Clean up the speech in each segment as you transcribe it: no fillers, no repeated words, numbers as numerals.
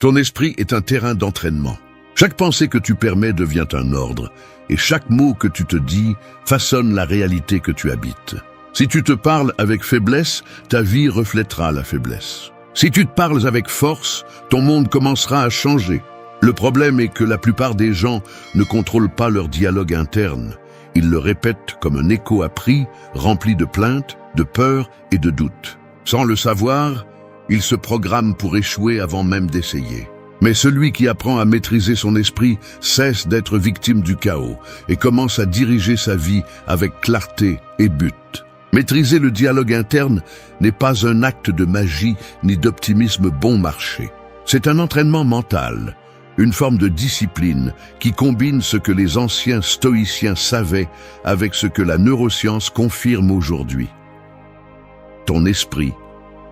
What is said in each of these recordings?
Ton esprit est un terrain d'entraînement. Chaque pensée que tu permets devient un ordre, et chaque mot que tu te dis façonne la réalité que tu habites. Si tu te parles avec faiblesse, ta vie reflètera la faiblesse. Si tu te parles avec force, ton monde commencera à changer. Le problème est que la plupart des gens ne contrôlent pas leur dialogue interne. Ils le répètent comme un écho appris, rempli de plaintes, de peurs et de doutes. Sans le savoir, ils se programment pour échouer avant même d'essayer. Mais celui qui apprend à maîtriser son esprit cesse d'être victime du chaos et commence à diriger sa vie avec clarté et but. Maîtriser le dialogue interne n'est pas un acte de magie ni d'optimisme bon marché. C'est un entraînement mental, une forme de discipline qui combine ce que les anciens stoïciens savaient avec ce que la neuroscience confirme aujourd'hui. Ton esprit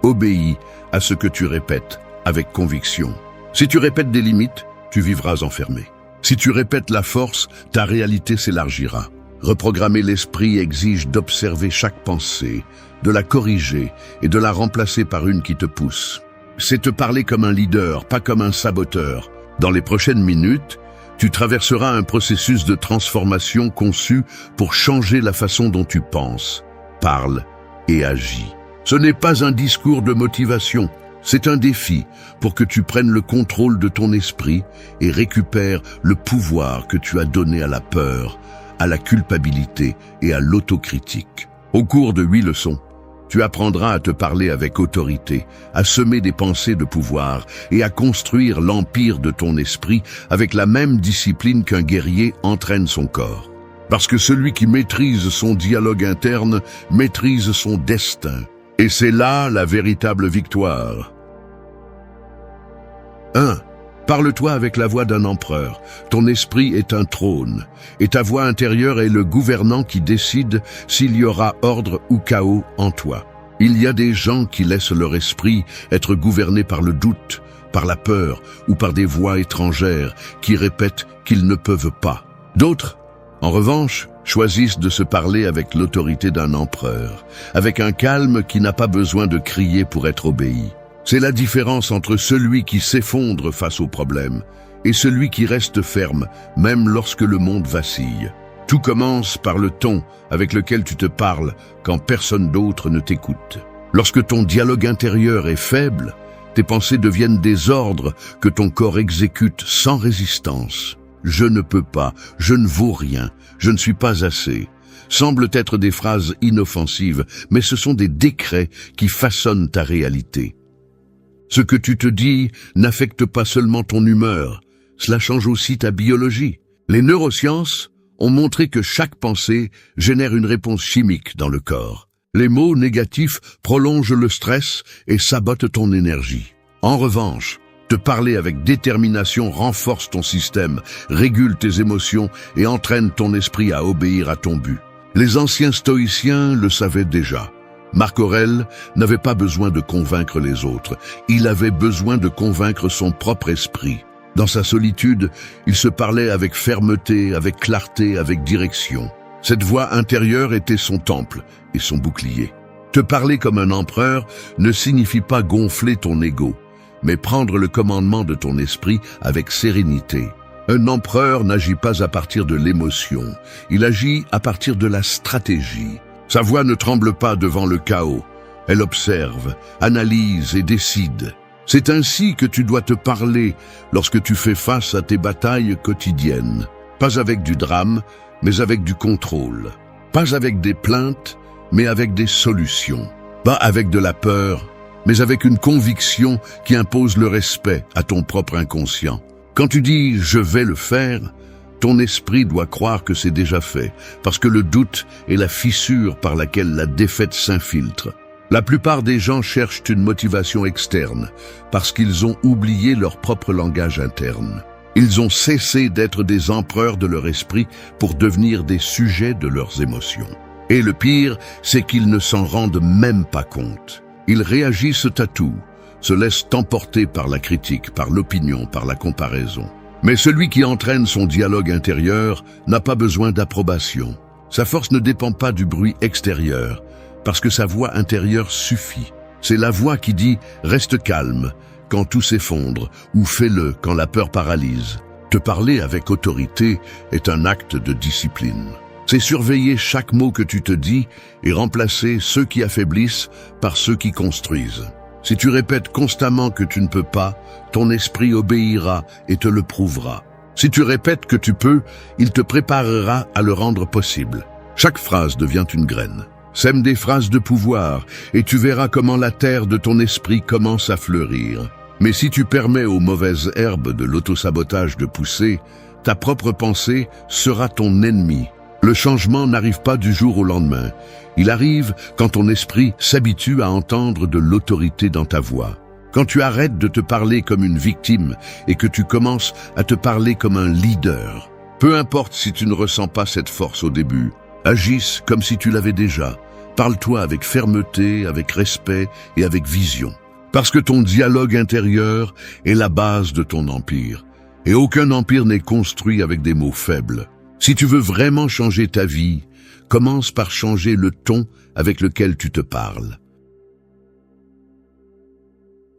obéit à ce que tu répètes avec conviction. Si tu répètes des limites, tu vivras enfermé. Si tu répètes la force, ta réalité s'élargira. Reprogrammer l'esprit exige d'observer chaque pensée, de la corriger et de la remplacer par une qui te pousse. C'est te parler comme un leader, pas comme un saboteur. Dans les prochaines minutes, tu traverseras un processus de transformation conçu pour changer la façon dont tu penses, parles et agis. Ce n'est pas un discours de motivation, c'est un défi pour que tu prennes le contrôle de ton esprit et récupères le pouvoir que tu as donné à la peur, à la culpabilité et à l'autocritique. Au cours de 8 leçons, tu apprendras à te parler avec autorité, à semer des pensées de pouvoir et à construire l'empire de ton esprit avec la même discipline qu'un guerrier entraîne son corps. Parce que celui qui maîtrise son dialogue interne maîtrise son destin. Et c'est là la véritable victoire. 1. Parle-toi avec la voix d'un empereur. Ton esprit est un trône, et ta voix intérieure est le gouvernant qui décide s'il y aura ordre ou chaos en toi. Il y a des gens qui laissent leur esprit être gouverné par le doute, par la peur ou par des voix étrangères qui répètent qu'ils ne peuvent pas. D'autres, en revanche, choisissent de se parler avec l'autorité d'un empereur, avec un calme qui n'a pas besoin de crier pour être obéi. C'est la différence entre celui qui s'effondre face aux problèmes et celui qui reste ferme, même lorsque le monde vacille. Tout commence par le ton avec lequel tu te parles quand personne d'autre ne t'écoute. Lorsque ton dialogue intérieur est faible, tes pensées deviennent des ordres que ton corps exécute sans résistance. Je ne peux pas, je ne vaux rien, je ne suis pas assez, semblent être des phrases inoffensives, mais ce sont des décrets qui façonnent ta réalité. Ce que tu te dis n'affecte pas seulement ton humeur, cela change aussi ta biologie. Les neurosciences ont montré que chaque pensée génère une réponse chimique dans le corps. Les mots négatifs prolongent le stress et sabotent ton énergie. En revanche, te parler avec détermination renforce ton système, régule tes émotions et entraîne ton esprit à obéir à ton but. Les anciens stoïciens le savaient déjà. Marc Aurèle n'avait pas besoin de convaincre les autres, il avait besoin de convaincre son propre esprit. Dans sa solitude, il se parlait avec fermeté, avec clarté, avec direction. Cette voix intérieure était son temple et son bouclier. Te parler comme un empereur ne signifie pas gonfler ton ego, mais prendre le commandement de ton esprit avec sérénité. Un empereur n'agit pas à partir de l'émotion, il agit à partir de la stratégie. Sa voix ne tremble pas devant le chaos, elle observe, analyse et décide. C'est ainsi que tu dois te parler lorsque tu fais face à tes batailles quotidiennes. Pas avec du drame, mais avec du contrôle. Pas avec des plaintes, mais avec des solutions. Pas avec de la peur, mais avec une conviction qui impose le respect à ton propre inconscient. Quand tu dis « je vais le faire », ton esprit doit croire que c'est déjà fait, parce que le doute est la fissure par laquelle la défaite s'infiltre. La plupart des gens cherchent une motivation externe, parce qu'ils ont oublié leur propre langage interne. Ils ont cessé d'être des empereurs de leur esprit pour devenir des sujets de leurs émotions. Et le pire, c'est qu'ils ne s'en rendent même pas compte. Ils réagissent à tout, se laissent emporter par la critique, par l'opinion, par la comparaison. Mais celui qui entraîne son dialogue intérieur n'a pas besoin d'approbation. Sa force ne dépend pas du bruit extérieur, parce que sa voix intérieure suffit. C'est la voix qui dit « reste calme », quand tout s'effondre ou fais-le quand la peur paralyse. Te parler avec autorité est un acte de discipline. C'est surveiller chaque mot que tu te dis et remplacer ceux qui affaiblissent par ceux qui construisent. Si tu répètes constamment que tu ne peux pas, ton esprit obéira et te le prouvera. Si tu répètes que tu peux, il te préparera à le rendre possible. Chaque phrase devient une graine. Sème des phrases de pouvoir et tu verras comment la terre de ton esprit commence à fleurir. Mais si tu permets aux mauvaises herbes de l'autosabotage de pousser, ta propre pensée sera ton ennemi. Le changement n'arrive pas du jour au lendemain. Il arrive quand ton esprit s'habitue à entendre de l'autorité dans ta voix. Quand tu arrêtes de te parler comme une victime et que tu commences à te parler comme un leader. Peu importe si tu ne ressens pas cette force au début, agisse comme si tu l'avais déjà. Parle-toi avec fermeté, avec respect et avec vision. Parce que ton dialogue intérieur est la base de ton empire. Et aucun empire n'est construit avec des mots faibles. Si tu veux vraiment changer ta vie, commence par changer le ton avec lequel tu te parles.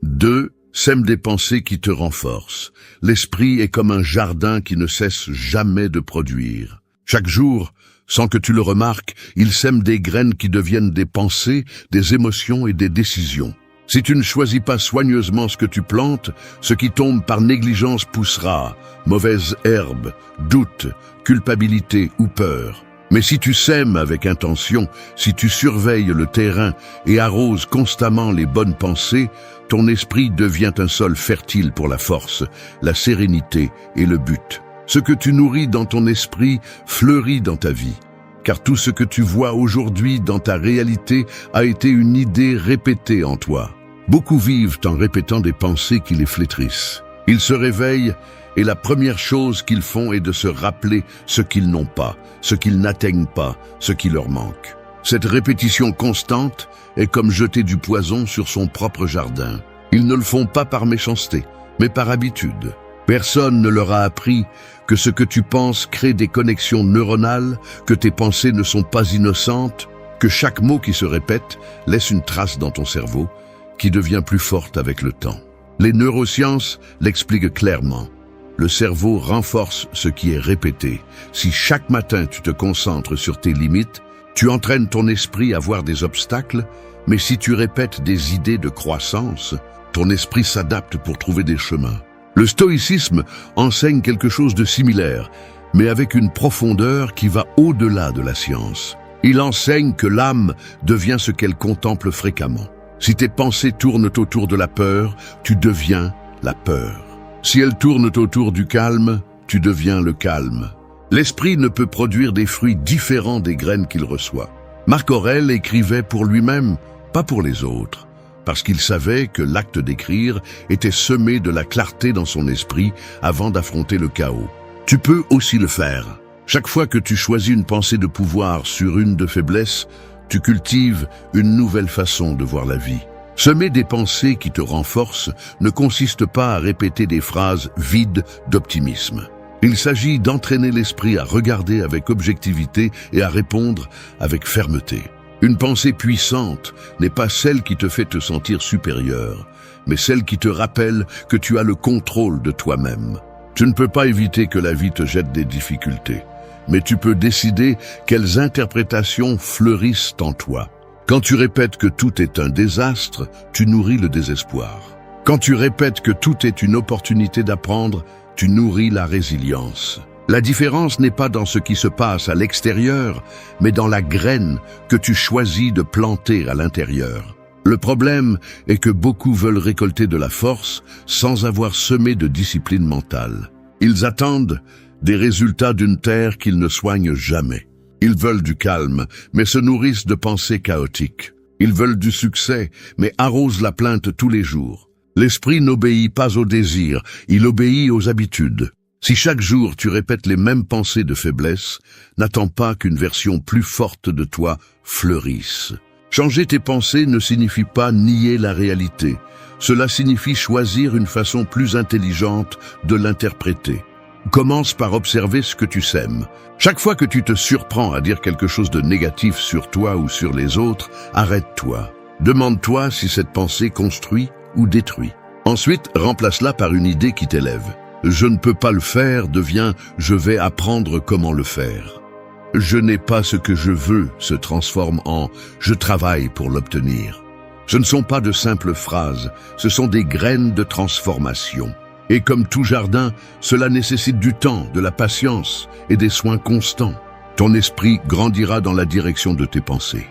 2. Sème des pensées qui te renforcent. L'esprit est comme un jardin qui ne cesse jamais de produire. Chaque jour, sans que tu le remarques, il sème des graines qui deviennent des pensées, des émotions et des décisions. Si tu ne choisis pas soigneusement ce que tu plantes, ce qui tombe par négligence poussera, mauvaise herbe, doute, culpabilité ou peur. Mais si tu sèmes avec intention, si tu surveilles le terrain et arroses constamment les bonnes pensées, ton esprit devient un sol fertile pour la force, la sérénité et le but. Ce que tu nourris dans ton esprit fleurit dans ta vie. Car tout ce que tu vois aujourd'hui dans ta réalité a été une idée répétée en toi. Beaucoup vivent en répétant des pensées qui les flétrissent. Ils se réveillent et la première chose qu'ils font est de se rappeler ce qu'ils n'ont pas, ce qu'ils n'atteignent pas, ce qui leur manque. Cette répétition constante est comme jeter du poison sur son propre jardin. Ils ne le font pas par méchanceté, mais par habitude. Personne ne leur a appris que ce que tu penses crée des connexions neuronales, que tes pensées ne sont pas innocentes, que chaque mot qui se répète laisse une trace dans ton cerveau, qui devient plus forte avec le temps. Les neurosciences l'expliquent clairement. Le cerveau renforce ce qui est répété. Si chaque matin tu te concentres sur tes limites, tu entraînes ton esprit à voir des obstacles, mais si tu répètes des idées de croissance, ton esprit s'adapte pour trouver des chemins. Le stoïcisme enseigne quelque chose de similaire, mais avec une profondeur qui va au-delà de la science. Il enseigne que l'âme devient ce qu'elle contemple fréquemment. Si tes pensées tournent autour de la peur, tu deviens la peur. Si elles tournent autour du calme, tu deviens le calme. L'esprit ne peut produire des fruits différents des graines qu'il reçoit. Marc Aurèle écrivait pour lui-même, pas pour les autres, parce qu'il savait que l'acte d'écrire était semé de la clarté dans son esprit avant d'affronter le chaos. Tu peux aussi le faire. Chaque fois que tu choisis une pensée de pouvoir sur une de faiblesse, tu cultives une nouvelle façon de voir la vie. Semer des pensées qui te renforcent ne consiste pas à répéter des phrases vides d'optimisme. Il s'agit d'entraîner l'esprit à regarder avec objectivité et à répondre avec fermeté. Une pensée puissante n'est pas celle qui te fait te sentir supérieur, mais celle qui te rappelle que tu as le contrôle de toi-même. Tu ne peux pas éviter que la vie te jette des difficultés, mais tu peux décider quelles interprétations fleurissent en toi. Quand tu répètes que tout est un désastre, tu nourris le désespoir. Quand tu répètes que tout est une opportunité d'apprendre, tu nourris la résilience. La différence n'est pas dans ce qui se passe à l'extérieur, mais dans la graine que tu choisis de planter à l'intérieur. Le problème est que beaucoup veulent récolter de la force sans avoir semé de discipline mentale. Ils attendent des résultats d'une terre qu'ils ne soignent jamais. Ils veulent du calme, mais se nourrissent de pensées chaotiques. Ils veulent du succès, mais arrosent la plainte tous les jours. L'esprit n'obéit pas aux désirs, il obéit aux habitudes. Si chaque jour tu répètes les mêmes pensées de faiblesse, n'attends pas qu'une version plus forte de toi fleurisse. Changer tes pensées ne signifie pas nier la réalité. Cela signifie choisir une façon plus intelligente de l'interpréter. Commence par observer ce que tu sèmes. Chaque fois que tu te surprends à dire quelque chose de négatif sur toi ou sur les autres, arrête-toi. Demande-toi si cette pensée construit ou détruit. Ensuite, remplace-la par une idée qui t'élève. Je ne peux pas le faire devient je vais apprendre comment le faire. Je n'ai pas ce que je veux se transforme en je travaille pour l'obtenir. Ce ne sont pas de simples phrases, ce sont des graines de transformation. Et comme tout jardin, cela nécessite du temps, de la patience et des soins constants. Ton esprit grandira dans la direction de tes pensées.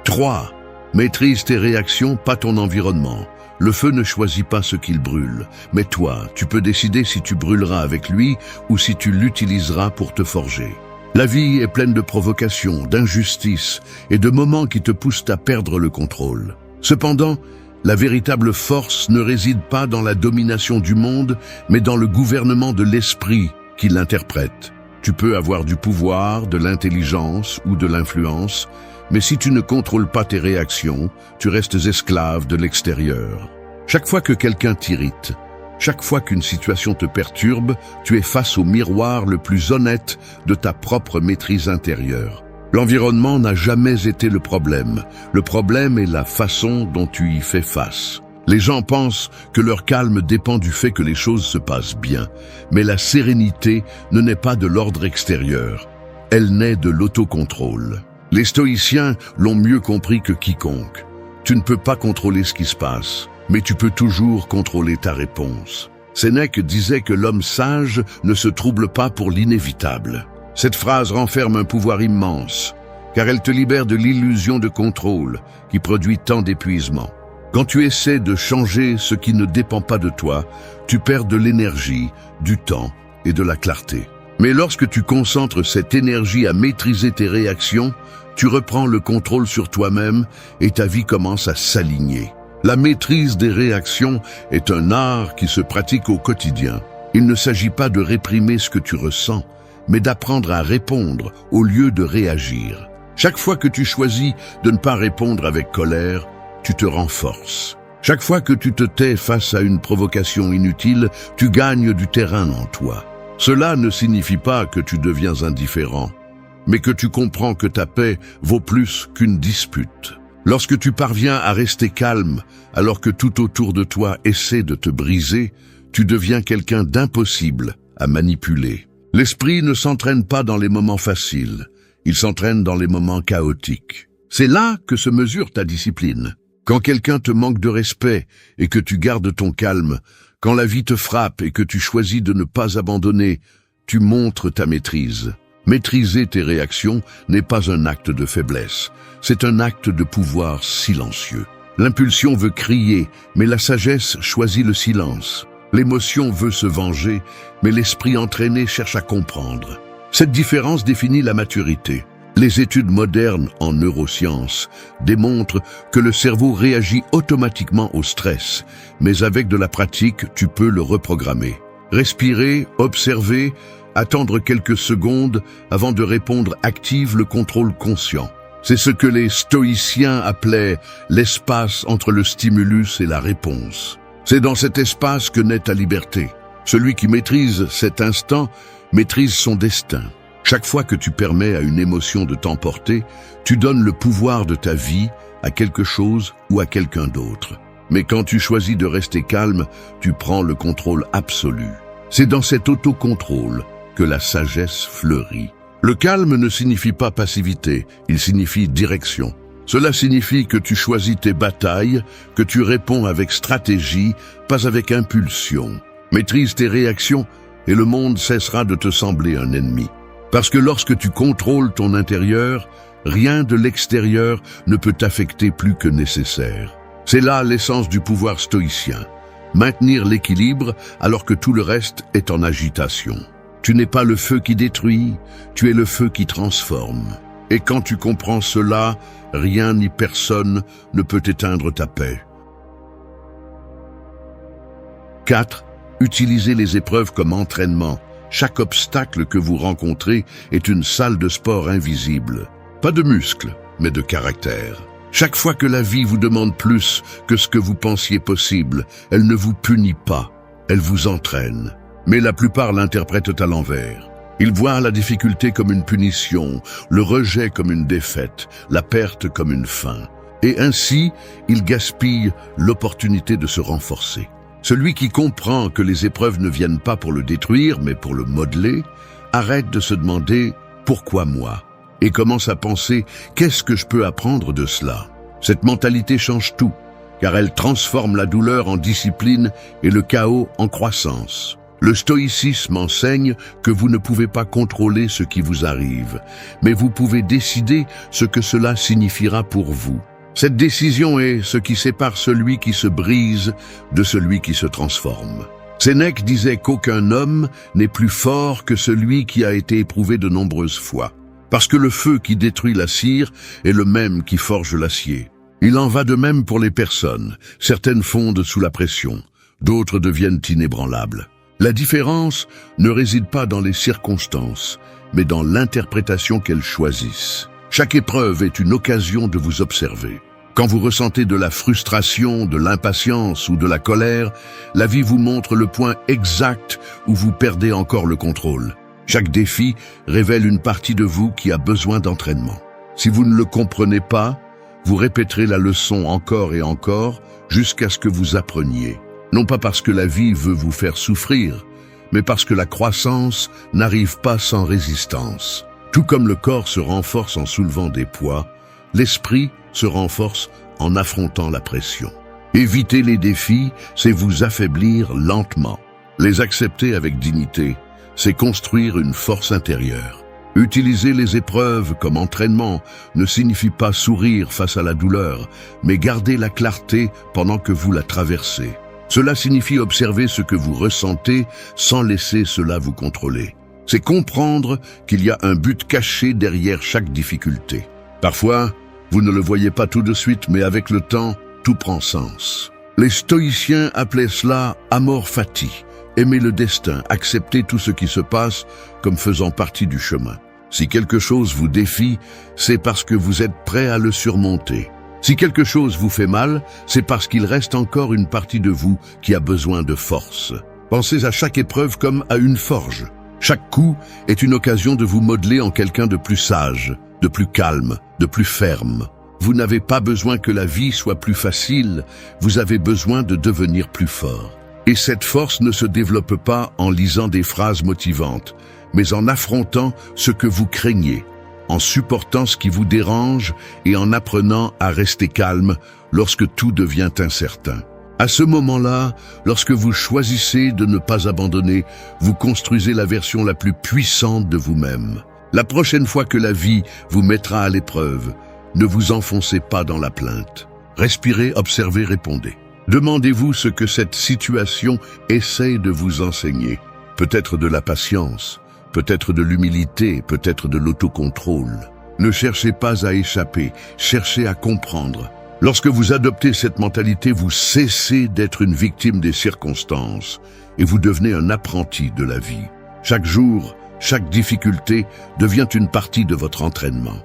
3. Maîtrise tes réactions, pas ton environnement. Le feu ne choisit pas ce qu'il brûle, mais toi, tu peux décider si tu brûleras avec lui ou si tu l'utiliseras pour te forger. La vie est pleine de provocations, d'injustices et de moments qui te poussent à perdre le contrôle. Cependant, la véritable force ne réside pas dans la domination du monde, mais dans le gouvernement de l'esprit qui l'interprète. Tu peux avoir du pouvoir, de l'intelligence ou de l'influence, mais si tu ne contrôles pas tes réactions, tu restes esclave de l'extérieur. Chaque fois que quelqu'un t'irrite, chaque fois qu'une situation te perturbe, tu es face au miroir le plus honnête de ta propre maîtrise intérieure. L'environnement n'a jamais été le problème. Le problème est la façon dont tu y fais face. Les gens pensent que leur calme dépend du fait que les choses se passent bien, mais la sérénité ne naît pas de l'ordre extérieur. Elle naît de l'autocontrôle. Les stoïciens l'ont mieux compris que quiconque. Tu ne peux pas contrôler ce qui se passe, mais tu peux toujours contrôler ta réponse. Sénèque disait que l'homme sage ne se trouble pas pour l'inévitable. Cette phrase renferme un pouvoir immense, car elle te libère de l'illusion de contrôle qui produit tant d'épuisement. Quand tu essaies de changer ce qui ne dépend pas de toi, tu perds de l'énergie, du temps et de la clarté. Mais lorsque tu concentres cette énergie à maîtriser tes réactions, tu reprends le contrôle sur toi-même et ta vie commence à s'aligner. La maîtrise des réactions est un art qui se pratique au quotidien. Il ne s'agit pas de réprimer ce que tu ressens, mais d'apprendre à répondre au lieu de réagir. Chaque fois que tu choisis de ne pas répondre avec colère, tu te renforces. Chaque fois que tu te tais face à une provocation inutile, tu gagnes du terrain en toi. Cela ne signifie pas que tu deviens indifférent, mais que tu comprends que ta paix vaut plus qu'une dispute. Lorsque tu parviens à rester calme, alors que tout autour de toi essaie de te briser, tu deviens quelqu'un d'impossible à manipuler. L'esprit ne s'entraîne pas dans les moments faciles, il s'entraîne dans les moments chaotiques. C'est là que se mesure ta discipline. Quand quelqu'un te manque de respect et que tu gardes ton calme, quand la vie te frappe et que tu choisis de ne pas abandonner, tu montres ta maîtrise. Maîtriser tes réactions n'est pas un acte de faiblesse, c'est un acte de pouvoir silencieux. L'impulsion veut crier, mais la sagesse choisit le silence. L'émotion veut se venger, mais l'esprit entraîné cherche à comprendre. Cette différence définit la maturité. Les études modernes en neurosciences démontrent que le cerveau réagit automatiquement au stress, mais avec de la pratique, tu peux le reprogrammer. Respirer, observer, attendre quelques secondes avant de répondre active le contrôle conscient. C'est ce que les stoïciens appelaient l'espace entre le stimulus et la réponse. C'est dans cet espace que naît ta liberté. Celui qui maîtrise cet instant maîtrise son destin. Chaque fois que tu permets à une émotion de t'emporter, tu donnes le pouvoir de ta vie à quelque chose ou à quelqu'un d'autre. Mais quand tu choisis de rester calme, tu prends le contrôle absolu. C'est dans cet autocontrôle que la sagesse fleurit. Le calme ne signifie pas passivité, il signifie direction. Cela signifie que tu choisis tes batailles, que tu réponds avec stratégie, pas avec impulsion. Maîtrise tes réactions et le monde cessera de te sembler un ennemi. Parce que lorsque tu contrôles ton intérieur, rien de l'extérieur ne peut t'affecter plus que nécessaire. C'est là l'essence du pouvoir stoïcien. Maintenir l'équilibre alors que tout le reste est en agitation. Tu n'es pas le feu qui détruit, tu es le feu qui transforme. Et quand tu comprends cela, rien ni personne ne peut éteindre ta paix. 4. Utilisez les épreuves comme entraînement. Chaque obstacle que vous rencontrez est une salle de sport invisible. Pas de muscles, mais de caractère. Chaque fois que la vie vous demande plus que ce que vous pensiez possible, elle ne vous punit pas, elle vous entraîne. Mais la plupart l'interprètent à l'envers. Ils voient la difficulté comme une punition, le rejet comme une défaite, la perte comme une fin. Et ainsi, il gaspille l'opportunité de se renforcer. Celui qui comprend que les épreuves ne viennent pas pour le détruire, mais pour le modeler, arrête de se demander « pourquoi moi ?» et commence à penser « qu'est-ce que je peux apprendre de cela ?» Cette mentalité change tout, car elle transforme la douleur en discipline et le chaos en croissance. Le stoïcisme enseigne que vous ne pouvez pas contrôler ce qui vous arrive, mais vous pouvez décider ce que cela signifiera pour vous. Cette décision est ce qui sépare celui qui se brise de celui qui se transforme. Sénèque disait qu'aucun homme n'est plus fort que celui qui a été éprouvé de nombreuses fois, parce que le feu qui détruit la cire est le même qui forge l'acier. Il en va de même pour les personnes. Certaines fondent sous la pression, d'autres deviennent inébranlables. La différence ne réside pas dans les circonstances, mais dans l'interprétation qu'elles choisissent. Chaque épreuve est une occasion de vous observer. Quand vous ressentez de la frustration, de l'impatience ou de la colère, la vie vous montre le point exact où vous perdez encore le contrôle. Chaque défi révèle une partie de vous qui a besoin d'entraînement. Si vous ne le comprenez pas, vous répéterez la leçon encore et encore jusqu'à ce que vous appreniez. Non pas parce que la vie veut vous faire souffrir, mais parce que la croissance n'arrive pas sans résistance. Tout comme le corps se renforce en soulevant des poids, l'esprit se renforce en affrontant la pression. Éviter les défis, c'est vous affaiblir lentement. Les accepter avec dignité, c'est construire une force intérieure. Utiliser les épreuves comme entraînement ne signifie pas sourire face à la douleur, mais garder la clarté pendant que vous la traversez. Cela signifie observer ce que vous ressentez sans laisser cela vous contrôler. C'est comprendre qu'il y a un but caché derrière chaque difficulté. Parfois, vous ne le voyez pas tout de suite, mais avec le temps, tout prend sens. Les stoïciens appelaient cela amor fati, aimer le destin, accepter tout ce qui se passe comme faisant partie du chemin. Si quelque chose vous défie, c'est parce que vous êtes prêt à le surmonter. Si quelque chose vous fait mal, c'est parce qu'il reste encore une partie de vous qui a besoin de force. Pensez à chaque épreuve comme à une forge. Chaque coup est une occasion de vous modeler en quelqu'un de plus sage, de plus calme, de plus ferme. Vous n'avez pas besoin que la vie soit plus facile, vous avez besoin de devenir plus fort. Et cette force ne se développe pas en lisant des phrases motivantes, mais en affrontant ce que vous craignez, en supportant ce qui vous dérange et en apprenant à rester calme lorsque tout devient incertain. À ce moment-là, lorsque vous choisissez de ne pas abandonner, vous construisez la version la plus puissante de vous-même. La prochaine fois que la vie vous mettra à l'épreuve, ne vous enfoncez pas dans la plainte. Respirez, observez, répondez. Demandez-vous ce que cette situation essaie de vous enseigner. Peut-être de la patience, peut-être de l'humilité, peut-être de l'autocontrôle. Ne cherchez pas à échapper, cherchez à comprendre. Lorsque vous adoptez cette mentalité, vous cessez d'être une victime des circonstances et vous devenez un apprenti de la vie. Chaque jour, chaque difficulté devient une partie de votre entraînement.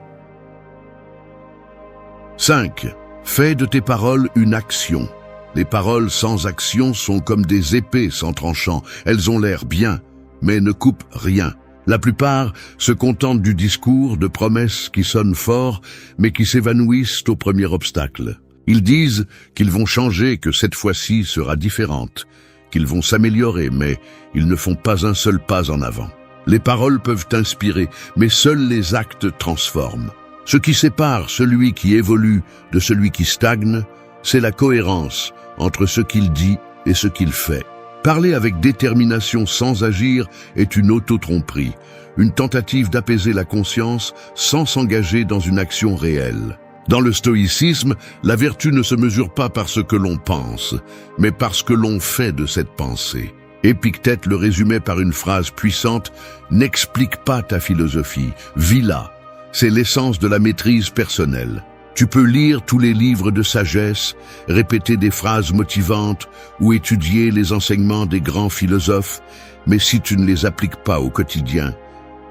5. Fais de tes paroles une action. Les paroles sans action sont comme des épées sans tranchant. Elles ont l'air bien, mais ne coupent rien. La plupart se contentent du discours, de promesses qui sonnent fort, mais qui s'évanouissent au premier obstacle. Ils disent qu'ils vont changer, que cette fois-ci sera différente, qu'ils vont s'améliorer, mais ils ne font pas un seul pas en avant. Les paroles peuvent inspirer, mais seuls les actes transforment. Ce qui sépare celui qui évolue de celui qui stagne, c'est la cohérence entre ce qu'il dit et ce qu'il fait. Parler avec détermination sans agir est une auto-tromperie, une tentative d'apaiser la conscience sans s'engager dans une action réelle. Dans le stoïcisme, la vertu ne se mesure pas par ce que l'on pense, mais par ce que l'on fait de cette pensée. Épictète le résumait par une phrase puissante « N'explique pas ta philosophie, vis-la ». C'est l'essence de la maîtrise personnelle. Tu peux lire tous les livres de sagesse, répéter des phrases motivantes ou étudier les enseignements des grands philosophes, mais si tu ne les appliques pas au quotidien,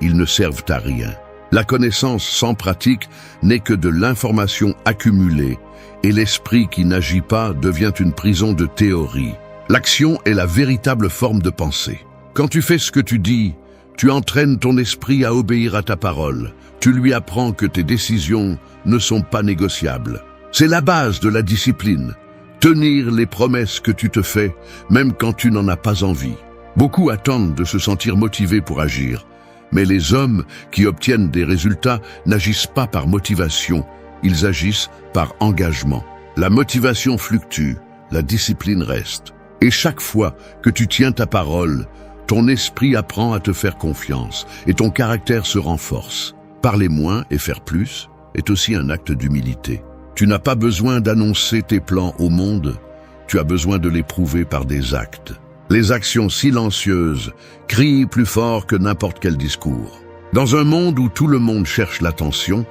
ils ne servent à rien. La connaissance sans pratique n'est que de l'information accumulée, et l'esprit qui n'agit pas devient une prison de théorie. L'action est la véritable forme de pensée. Quand tu fais ce que tu dis, tu entraînes ton esprit à obéir à ta parole. Tu lui apprends que tes décisions ne sont pas négociables. C'est la base de la discipline. Tenir les promesses que tu te fais, même quand tu n'en as pas envie. Beaucoup attendent de se sentir motivés pour agir. Mais les hommes qui obtiennent des résultats n'agissent pas par motivation, ils agissent par engagement. La motivation fluctue, la discipline reste. Et chaque fois que tu tiens ta parole, ton esprit apprend à te faire confiance et ton caractère se renforce. Parler moins et faire plus est aussi un acte d'humilité. Tu n'as pas besoin d'annoncer tes plans au monde, tu as besoin de les prouver par des actes. Les actions silencieuses crient plus fort que n'importe quel discours. Dans un monde où tout le monde cherche l'attention,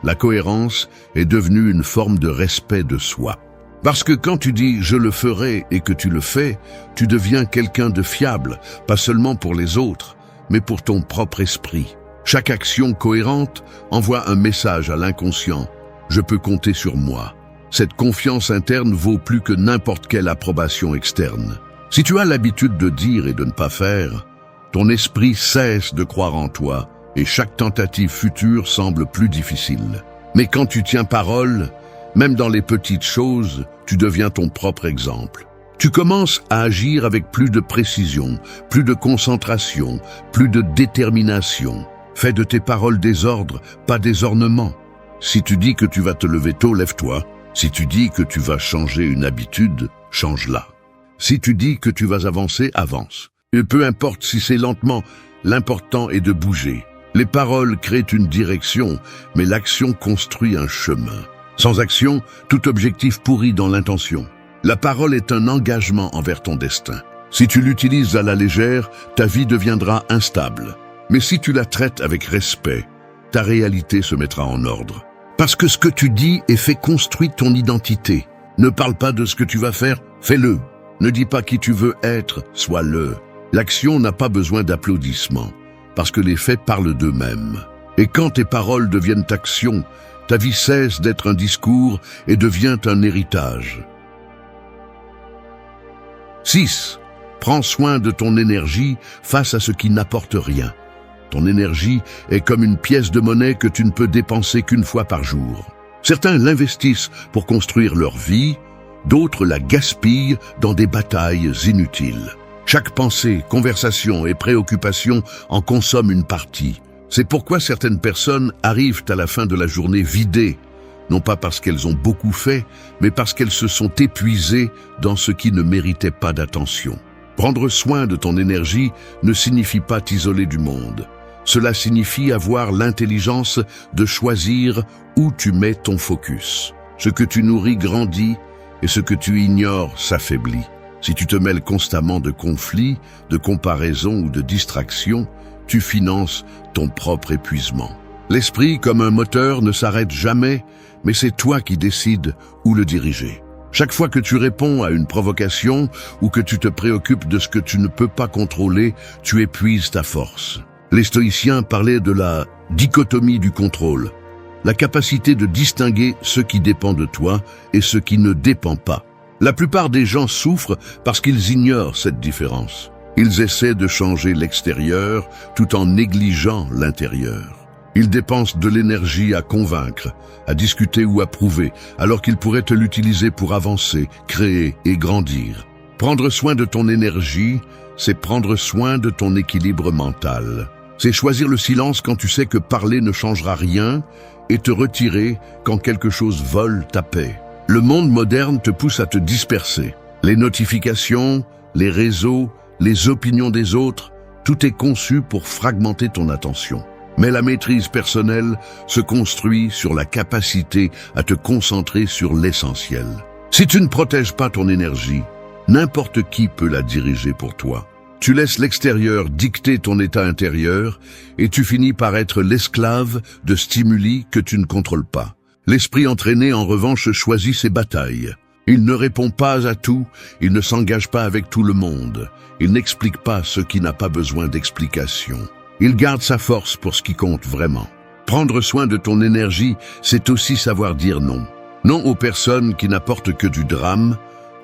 la cohérence est devenue une forme de respect de soi. Parce que quand tu dis « je le ferai » et que tu le fais, tu deviens quelqu'un de fiable, pas seulement pour les autres, mais pour ton propre esprit. Chaque action cohérente envoie un message à l'inconscient. Je peux compter sur moi. Cette confiance interne vaut plus que n'importe quelle approbation externe. Si tu as l'habitude de dire et de ne pas faire, ton esprit cesse de croire en toi et chaque tentative future semble plus difficile. Mais quand tu tiens parole, même dans les petites choses, tu deviens ton propre exemple. Tu commences à agir avec plus de précision, plus de concentration, plus de détermination. Fais de tes paroles des ordres, pas des ornements. Si tu dis que tu vas te lever tôt, lève-toi. Si tu dis que tu vas changer une habitude, change-la. Si tu dis que tu vas avancer, avance. Et peu importe si c'est lentement, l'important est de bouger. Les paroles créent une direction, mais l'action construit un chemin. Sans action, tout objectif pourrit dans l'intention. La parole est un engagement envers ton destin. Si tu l'utilises à la légère, ta vie deviendra instable. Mais si tu la traites avec respect, ta réalité se mettra en ordre. Parce que ce que tu dis et fais construit ton identité. Ne parle pas de ce que tu vas faire, fais-le. Ne dis pas qui tu veux être, sois-le. L'action n'a pas besoin d'applaudissements, parce que les faits parlent d'eux-mêmes. Et quand tes paroles deviennent action, ta vie cesse d'être un discours et devient un héritage. 6. Prends soin de ton énergie face à ce qui n'apporte rien. Ton énergie est comme une pièce de monnaie que tu ne peux dépenser qu'une fois par jour. Certains l'investissent pour construire leur vie, d'autres la gaspillent dans des batailles inutiles. Chaque pensée, conversation et préoccupation en consomme une partie. C'est pourquoi certaines personnes arrivent à la fin de la journée vidées, non pas parce qu'elles ont beaucoup fait, mais parce qu'elles se sont épuisées dans ce qui ne méritait pas d'attention. Prendre soin de ton énergie ne signifie pas t'isoler du monde. Cela signifie avoir l'intelligence de choisir où tu mets ton focus. Ce que tu nourris grandit et ce que tu ignores s'affaiblit. Si tu te mêles constamment de conflits, de comparaisons ou de distractions, tu finances ton propre épuisement. L'esprit, comme un moteur, ne s'arrête jamais, mais c'est toi qui décides où le diriger. Chaque fois que tu réponds à une provocation ou que tu te préoccupes de ce que tu ne peux pas contrôler, tu épuises ta force. Les stoïciens parlaient de la dichotomie du contrôle, la capacité de distinguer ce qui dépend de toi et ce qui ne dépend pas. La plupart des gens souffrent parce qu'ils ignorent cette différence. Ils essaient de changer l'extérieur tout en négligeant l'intérieur. Ils dépensent de l'énergie à convaincre, à discuter ou à prouver, alors qu'ils pourraient te l'utiliser pour avancer, créer et grandir. Prendre soin de ton énergie, c'est prendre soin de ton équilibre mental. C'est choisir le silence quand tu sais que parler ne changera rien et te retirer quand quelque chose vole ta paix. Le monde moderne te pousse à te disperser. Les notifications, les réseaux, les opinions des autres, tout est conçu pour fragmenter ton attention. Mais la maîtrise personnelle se construit sur la capacité à te concentrer sur l'essentiel. Si tu ne protèges pas ton énergie, n'importe qui peut la diriger pour toi. Tu laisses l'extérieur dicter ton état intérieur et tu finis par être l'esclave de stimuli que tu ne contrôles pas. L'esprit entraîné, en revanche, choisit ses batailles. Il ne répond pas à tout, il ne s'engage pas avec tout le monde. Il n'explique pas ce qui n'a pas besoin d'explication. Il garde sa force pour ce qui compte vraiment. Prendre soin de ton énergie, c'est aussi savoir dire non. Non aux personnes qui n'apportent que du drame,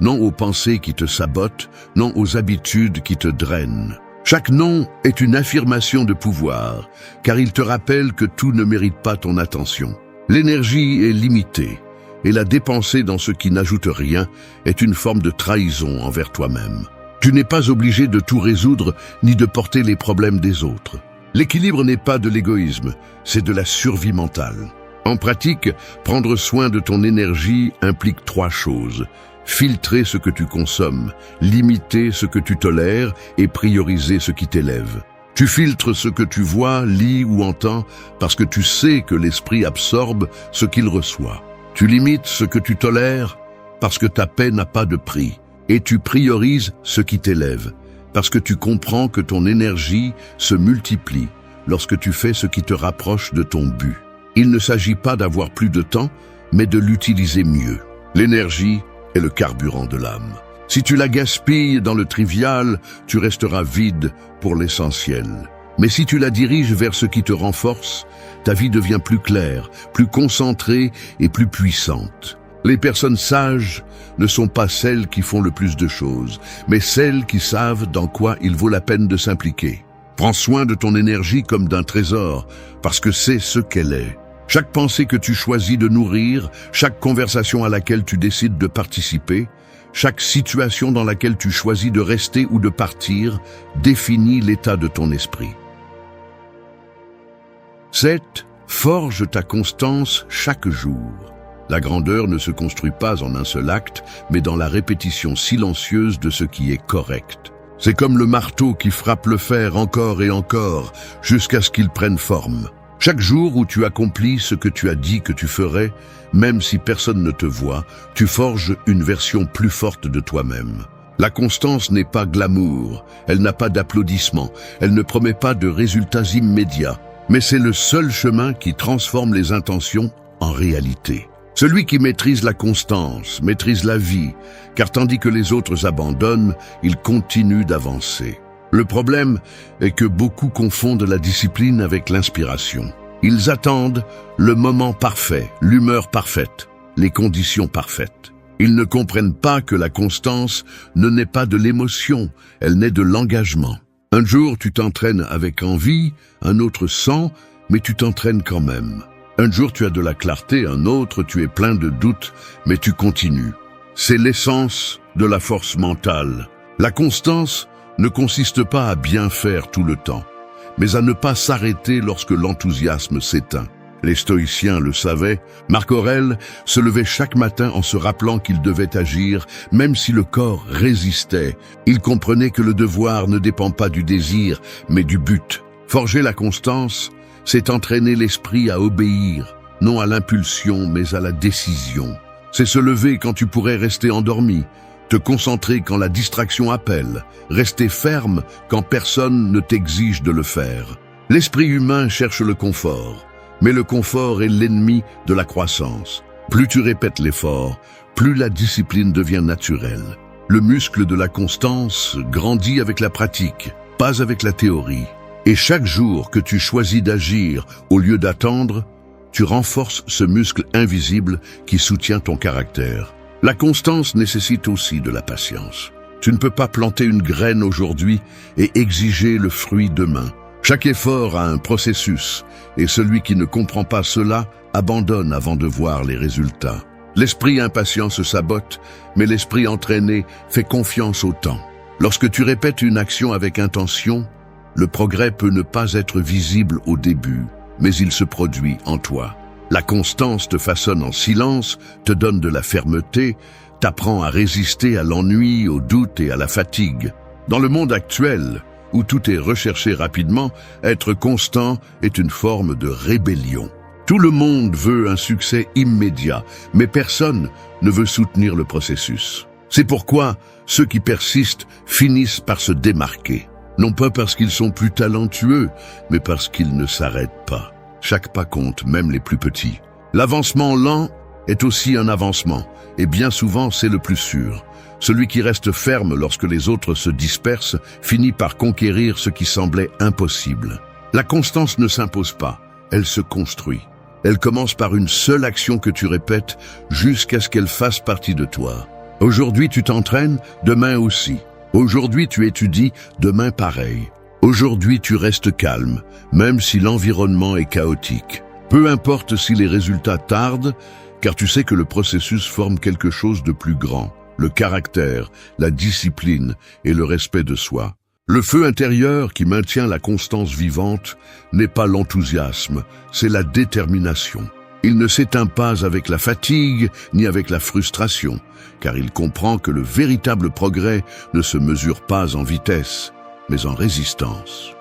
non aux pensées qui te sabotent, non aux habitudes qui te drainent. Chaque non est une affirmation de pouvoir, car il te rappelle que tout ne mérite pas ton attention. L'énergie est limitée, et la dépenser dans ce qui n'ajoute rien est une forme de trahison envers toi-même. Tu n'es pas obligé de tout résoudre ni de porter les problèmes des autres. L'équilibre n'est pas de l'égoïsme, c'est de la survie mentale. En pratique, prendre soin de ton énergie implique 3 choses. Filtrer ce que tu consommes, limiter ce que tu tolères et prioriser ce qui t'élève. Tu filtres ce que tu vois, lis ou entends parce que tu sais que l'esprit absorbe ce qu'il reçoit. Tu limites ce que tu tolères parce que ta paix n'a pas de prix. Et tu priorises ce qui t'élève parce que tu comprends que ton énergie se multiplie lorsque tu fais ce qui te rapproche de ton but. Il ne s'agit pas d'avoir plus de temps, mais de l'utiliser mieux. L'énergie est le carburant de l'âme. Si tu la gaspilles dans le trivial, tu resteras vide pour l'essentiel. Mais si tu la diriges vers ce qui te renforce, ta vie devient plus claire, plus concentrée et plus puissante. Les personnes sages ne sont pas celles qui font le plus de choses, mais celles qui savent dans quoi il vaut la peine de s'impliquer. Prends soin de ton énergie comme d'un trésor, parce que c'est ce qu'elle est. Chaque pensée que tu choisis de nourrir, chaque conversation à laquelle tu décides de participer, chaque situation dans laquelle tu choisis de rester ou de partir, définit l'état de ton esprit. 7. Forge ta constance chaque jour. La grandeur ne se construit pas en un seul acte, mais dans la répétition silencieuse de ce qui est correct. C'est comme le marteau qui frappe le fer encore et encore, jusqu'à ce qu'il prenne forme. Chaque jour où tu accomplis ce que tu as dit que tu ferais, même si personne ne te voit, tu forges une version plus forte de toi-même. La constance n'est pas glamour, elle n'a pas d'applaudissements, elle ne promet pas de résultats immédiats, mais c'est le seul chemin qui transforme les intentions en réalité. Celui qui maîtrise la constance, maîtrise la vie, car tandis que les autres abandonnent, il continue d'avancer. Le problème est que beaucoup confondent la discipline avec l'inspiration. Ils attendent le moment parfait, l'humeur parfaite, les conditions parfaites. Ils ne comprennent pas que la constance ne naît pas de l'émotion, elle naît de l'engagement. Un jour, tu t'entraînes avec envie, un autre sans, mais tu t'entraînes quand même. Un jour, tu as de la clarté, un autre, tu es plein de doutes, mais tu continues. C'est l'essence de la force mentale. La constance ne consiste pas à bien faire tout le temps, mais à ne pas s'arrêter lorsque l'enthousiasme s'éteint. Les stoïciens le savaient. Marc Aurèle se levait chaque matin en se rappelant qu'il devait agir, même si le corps résistait. Il comprenait que le devoir ne dépend pas du désir, mais du but. Forger la constance, c'est entraîner l'esprit à obéir, non à l'impulsion, mais à la décision. C'est se lever quand tu pourrais rester endormi, te concentrer quand la distraction appelle, rester ferme quand personne ne t'exige de le faire. L'esprit humain cherche le confort, mais le confort est l'ennemi de la croissance. Plus tu répètes l'effort, plus la discipline devient naturelle. Le muscle de la constance grandit avec la pratique, pas avec la théorie. Et chaque jour que tu choisis d'agir au lieu d'attendre, tu renforces ce muscle invisible qui soutient ton caractère. La constance nécessite aussi de la patience. Tu ne peux pas planter une graine aujourd'hui et exiger le fruit demain. Chaque effort a un processus, et celui qui ne comprend pas cela abandonne avant de voir les résultats. L'esprit impatient se sabote, mais l'esprit entraîné fait confiance au temps. Lorsque tu répètes une action avec intention, le progrès peut ne pas être visible au début, mais il se produit en toi. La constance te façonne en silence, te donne de la fermeté, t'apprend à résister à l'ennui, au doute et à la fatigue. Dans le monde actuel, où tout est recherché rapidement, être constant est une forme de rébellion. Tout le monde veut un succès immédiat, mais personne ne veut soutenir le processus. C'est pourquoi ceux qui persistent finissent par se démarquer. Non pas parce qu'ils sont plus talentueux, mais parce qu'ils ne s'arrêtent pas. Chaque pas compte, même les plus petits. L'avancement lent est aussi un avancement, et bien souvent c'est le plus sûr. Celui qui reste ferme lorsque les autres se dispersent finit par conquérir ce qui semblait impossible. La constance ne s'impose pas, elle se construit. Elle commence par une seule action que tu répètes jusqu'à ce qu'elle fasse partie de toi. Aujourd'hui tu t'entraînes, demain aussi. Aujourd'hui tu étudies, demain pareil. Aujourd'hui tu restes calme, même si l'environnement est chaotique. Peu importe si les résultats tardent, car tu sais que le processus forme quelque chose de plus grand, le caractère, la discipline et le respect de soi. Le feu intérieur qui maintient la constance vivante n'est pas l'enthousiasme, c'est la détermination. Il ne s'éteint pas avec la fatigue ni avec la frustration, car il comprend que le véritable progrès ne se mesure pas en vitesse, mais en résistance.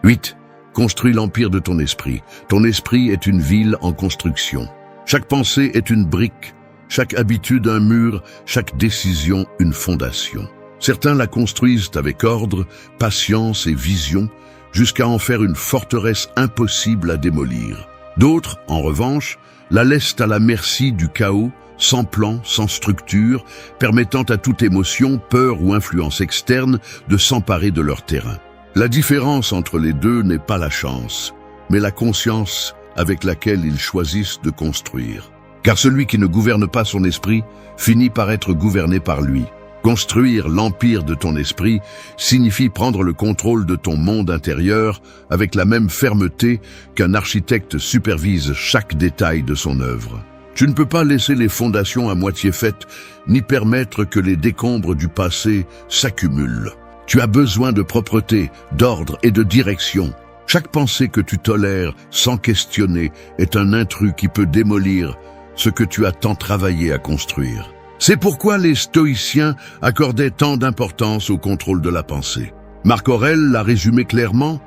8. Construis l'empire de ton esprit. Ton esprit est une ville en construction. Chaque pensée est une brique, chaque habitude un mur, chaque décision une fondation. Certains la construisent avec ordre, patience et vision, jusqu'à en faire une forteresse impossible à démolir. D'autres, en revanche, la laissent à la merci du chaos, sans plan, sans structure, permettant à toute émotion, peur ou influence externe de s'emparer de leur terrain. La différence entre les deux n'est pas la chance, mais la conscience avec laquelle ils choisissent de construire. Car celui qui ne gouverne pas son esprit finit par être gouverné par lui. Construire l'empire de ton esprit signifie prendre le contrôle de ton monde intérieur avec la même fermeté qu'un architecte supervise chaque détail de son œuvre. Tu ne peux pas laisser les fondations à moitié faites, ni permettre que les décombres du passé s'accumulent. Tu as besoin de propreté, d'ordre et de direction. Chaque pensée que tu tolères sans questionner est un intrus qui peut démolir ce que tu as tant travaillé à construire. C'est pourquoi les stoïciens accordaient tant d'importance au contrôle de la pensée. Marc Aurèle l'a résumé clairement: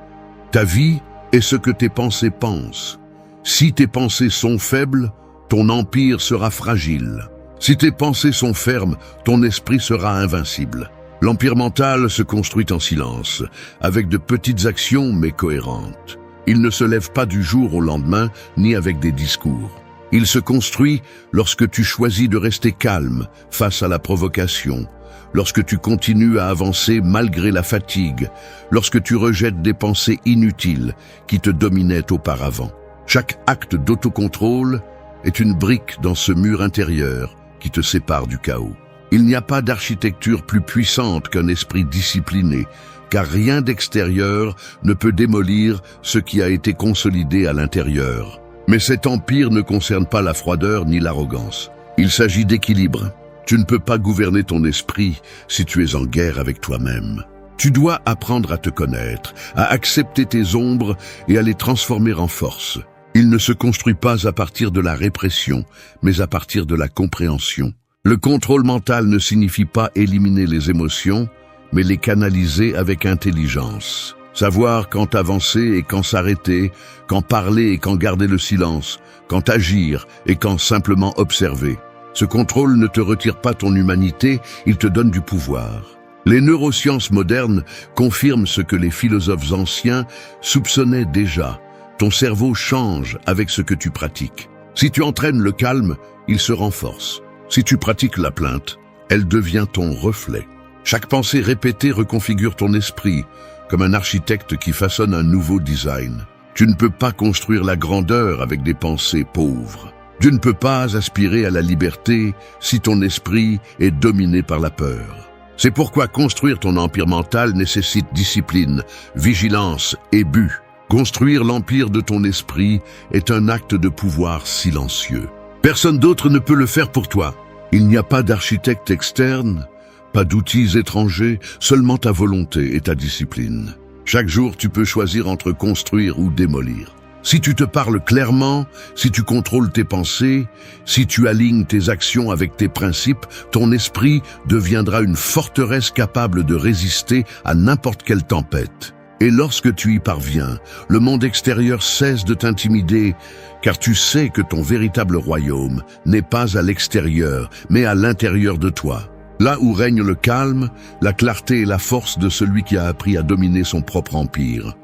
ta vie est ce que tes pensées pensent. Si tes pensées sont faibles, ton empire sera fragile. Si tes pensées sont fermes, ton esprit sera invincible. L'empire mental se construit en silence, avec de petites actions mais cohérentes. Il ne se lève pas du jour au lendemain, ni avec des discours. Il se construit lorsque tu choisis de rester calme face à la provocation, lorsque tu continues à avancer malgré la fatigue, lorsque tu rejettes des pensées inutiles qui te dominaient auparavant. Chaque acte d'autocontrôle est une brique dans ce mur intérieur qui te sépare du chaos. Il n'y a pas d'architecture plus puissante qu'un esprit discipliné, car rien d'extérieur ne peut démolir ce qui a été consolidé à l'intérieur. Mais cet empire ne concerne pas la froideur ni l'arrogance. Il s'agit d'équilibre. Tu ne peux pas gouverner ton esprit si tu es en guerre avec toi-même. Tu dois apprendre à te connaître, à accepter tes ombres et à les transformer en force. Il ne se construit pas à partir de la répression, mais à partir de la compréhension. Le contrôle mental ne signifie pas éliminer les émotions, mais les canaliser avec intelligence. Savoir quand avancer et quand s'arrêter, quand parler et quand garder le silence, quand agir et quand simplement observer. Ce contrôle ne te retire pas ton humanité, il te donne du pouvoir. Les neurosciences modernes confirment ce que les philosophes anciens soupçonnaient déjà. Ton cerveau change avec ce que tu pratiques. Si tu entraînes le calme, il se renforce. Si tu pratiques la plainte, elle devient ton reflet. Chaque pensée répétée reconfigure ton esprit, comme un architecte qui façonne un nouveau design. Tu ne peux pas construire la grandeur avec des pensées pauvres. Tu ne peux pas aspirer à la liberté si ton esprit est dominé par la peur. C'est pourquoi construire ton empire mental nécessite discipline, vigilance et but. Construire l'empire de ton esprit est un acte de pouvoir silencieux. Personne d'autre ne peut le faire pour toi. Il n'y a pas d'architecte externe, pas d'outils étrangers, seulement ta volonté et ta discipline. Chaque jour, tu peux choisir entre construire ou démolir. Si tu te parles clairement, si tu contrôles tes pensées, si tu alignes tes actions avec tes principes, ton esprit deviendra une forteresse capable de résister à n'importe quelle tempête. Et lorsque tu y parviens, le monde extérieur cesse de t'intimider, car tu sais que ton véritable royaume n'est pas à l'extérieur, mais à l'intérieur de toi. Là où règne le calme, la clarté et la force de celui qui a appris à dominer son propre empire.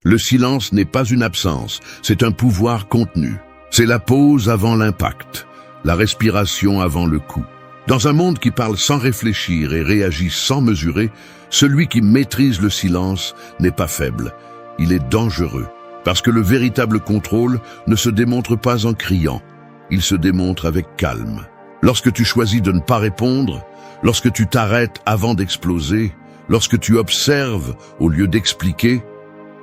Le silence n'est pas une absence, c'est un pouvoir contenu. C'est la pause avant l'impact, la respiration avant le coup. Dans un monde qui parle sans réfléchir et réagit sans mesurer, celui qui maîtrise le silence n'est pas faible, il est dangereux. Parce que le véritable contrôle ne se démontre pas en criant, il se démontre avec calme. Lorsque tu choisis de ne pas répondre, lorsque tu t'arrêtes avant d'exploser, lorsque tu observes au lieu d'expliquer,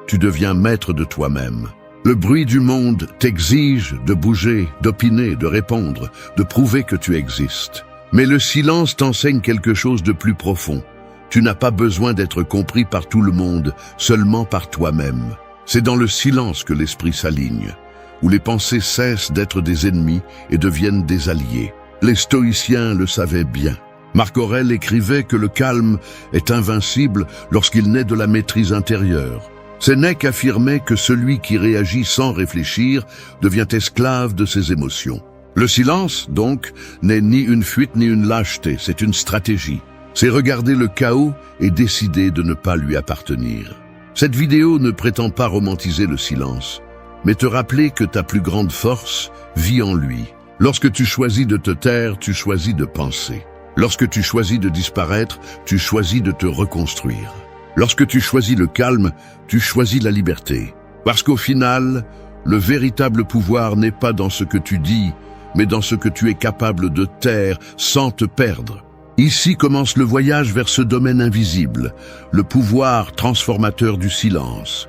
tu deviens maître de toi-même. Le bruit du monde t'exige de bouger, d'opiner, de répondre, de prouver que tu existes. Mais le silence t'enseigne quelque chose de plus profond. Tu n'as pas besoin d'être compris par tout le monde, seulement par toi-même. C'est dans le silence que l'esprit s'aligne, où les pensées cessent d'être des ennemis et deviennent des alliés. Les stoïciens le savaient bien. Marc Aurèle écrivait que le calme est invincible lorsqu'il naît de la maîtrise intérieure. Sénèque affirmait que celui qui réagit sans réfléchir devient esclave de ses émotions. Le silence, donc, n'est ni une fuite ni une lâcheté, c'est une stratégie. C'est regarder le chaos et décider de ne pas lui appartenir. Cette vidéo ne prétend pas romantiser le silence, mais te rappeler que ta plus grande force vit en lui. Lorsque tu choisis de te taire, tu choisis de penser. Lorsque tu choisis de disparaître, tu choisis de te reconstruire. Lorsque tu choisis le calme, tu choisis la liberté. Parce qu'au final, le véritable pouvoir n'est pas dans ce que tu dis, mais dans ce que tu es capable de taire sans te perdre. Ici commence le voyage vers ce domaine invisible, le pouvoir transformateur du silence.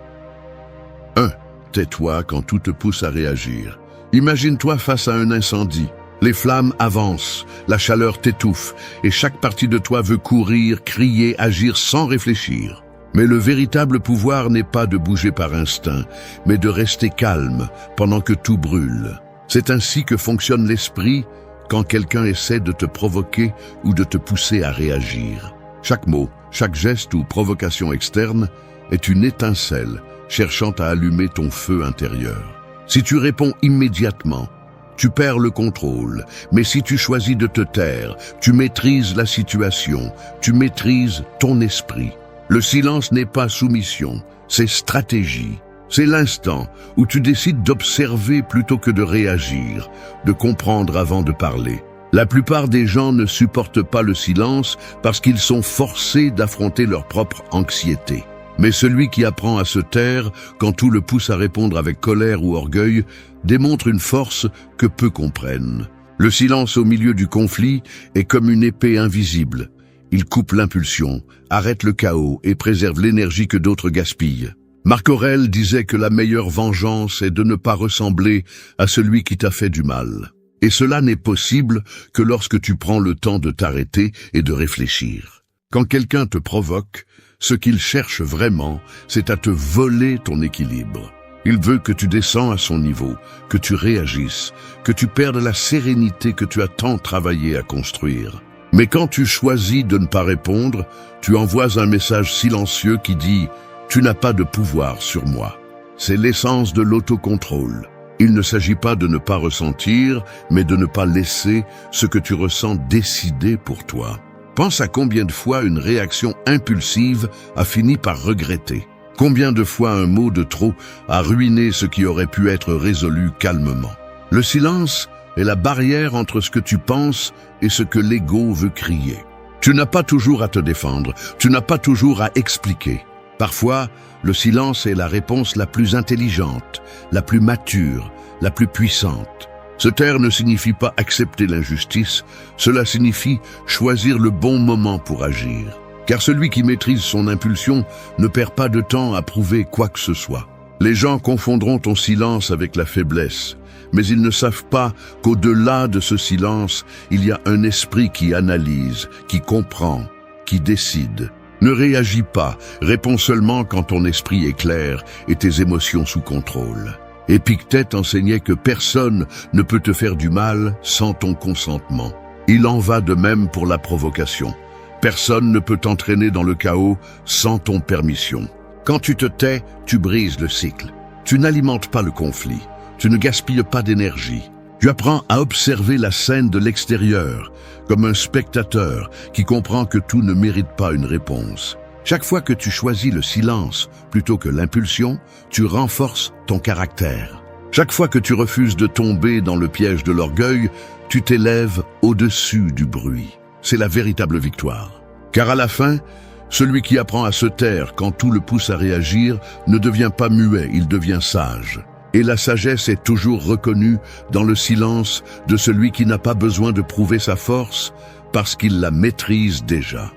1. Tais-toi quand tout te pousse à réagir. Imagine-toi face à un incendie. Les flammes avancent, la chaleur t'étouffe, et chaque partie de toi veut courir, crier, agir sans réfléchir. Mais le véritable pouvoir n'est pas de bouger par instinct, mais de rester calme pendant que tout brûle. C'est ainsi que fonctionne l'esprit quand quelqu'un essaie de te provoquer ou de te pousser à réagir. Chaque mot, chaque geste ou provocation externe est une étincelle cherchant à allumer ton feu intérieur. Si tu réponds immédiatement, tu perds le contrôle, mais si tu choisis de te taire, tu maîtrises la situation, tu maîtrises ton esprit. Le silence n'est pas soumission, c'est stratégie. C'est l'instant où tu décides d'observer plutôt que de réagir, de comprendre avant de parler. La plupart des gens ne supportent pas le silence parce qu'ils sont forcés d'affronter leur propre anxiété. Mais celui qui apprend à se taire quand tout le pousse à répondre avec colère ou orgueil démontre une force que peu comprennent. Le silence au milieu du conflit est comme une épée invisible. Il coupe l'impulsion, arrête le chaos et préserve l'énergie que d'autres gaspillent. Marc Aurèle disait que la meilleure vengeance est de ne pas ressembler à celui qui t'a fait du mal. Et cela n'est possible que lorsque tu prends le temps de t'arrêter et de réfléchir. Quand quelqu'un te provoque, ce qu'il cherche vraiment, c'est à te voler ton équilibre. Il veut que tu descends à son niveau, que tu réagisses, que tu perdes la sérénité que tu as tant travaillé à construire. Mais quand tu choisis de ne pas répondre, tu envoies un message silencieux qui dit « Tu n'as pas de pouvoir sur moi ». C'est l'essence de l'autocontrôle. Il ne s'agit pas de ne pas ressentir, mais de ne pas laisser ce que tu ressens décider pour toi. Pense à combien de fois une réaction impulsive a fini par regretter. Combien de fois un mot de trop a ruiné ce qui aurait pu être résolu calmement. Le silence est la barrière entre ce que tu penses et ce que l'ego veut crier. Tu n'as pas toujours à te défendre, tu n'as pas toujours à expliquer. Parfois, le silence est la réponse la plus intelligente, la plus mature, la plus puissante. Se taire ne signifie pas accepter l'injustice, cela signifie choisir le bon moment pour agir. Car celui qui maîtrise son impulsion ne perd pas de temps à prouver quoi que ce soit. Les gens confondront ton silence avec la faiblesse, mais ils ne savent pas qu'au-delà de ce silence, il y a un esprit qui analyse, qui comprend, qui décide. Ne réagis pas, réponds seulement quand ton esprit est clair et tes émotions sous contrôle. Épictète enseignait que personne ne peut te faire du mal sans ton consentement. Il en va de même pour la provocation. Personne ne peut t'entraîner dans le chaos sans ton permission. Quand tu te tais, tu brises le cycle. Tu n'alimentes pas le conflit. Tu ne gaspilles pas d'énergie. Tu apprends à observer la scène de l'extérieur, comme un spectateur qui comprend que tout ne mérite pas une réponse. Chaque fois que tu choisis le silence plutôt que l'impulsion, tu renforces ton caractère. Chaque fois que tu refuses de tomber dans le piège de l'orgueil, tu t'élèves au-dessus du bruit. C'est la véritable victoire. Car à la fin, celui qui apprend à se taire quand tout le pousse à réagir ne devient pas muet, il devient sage. Et la sagesse est toujours reconnue dans le silence de celui qui n'a pas besoin de prouver sa force parce qu'il la maîtrise déjà.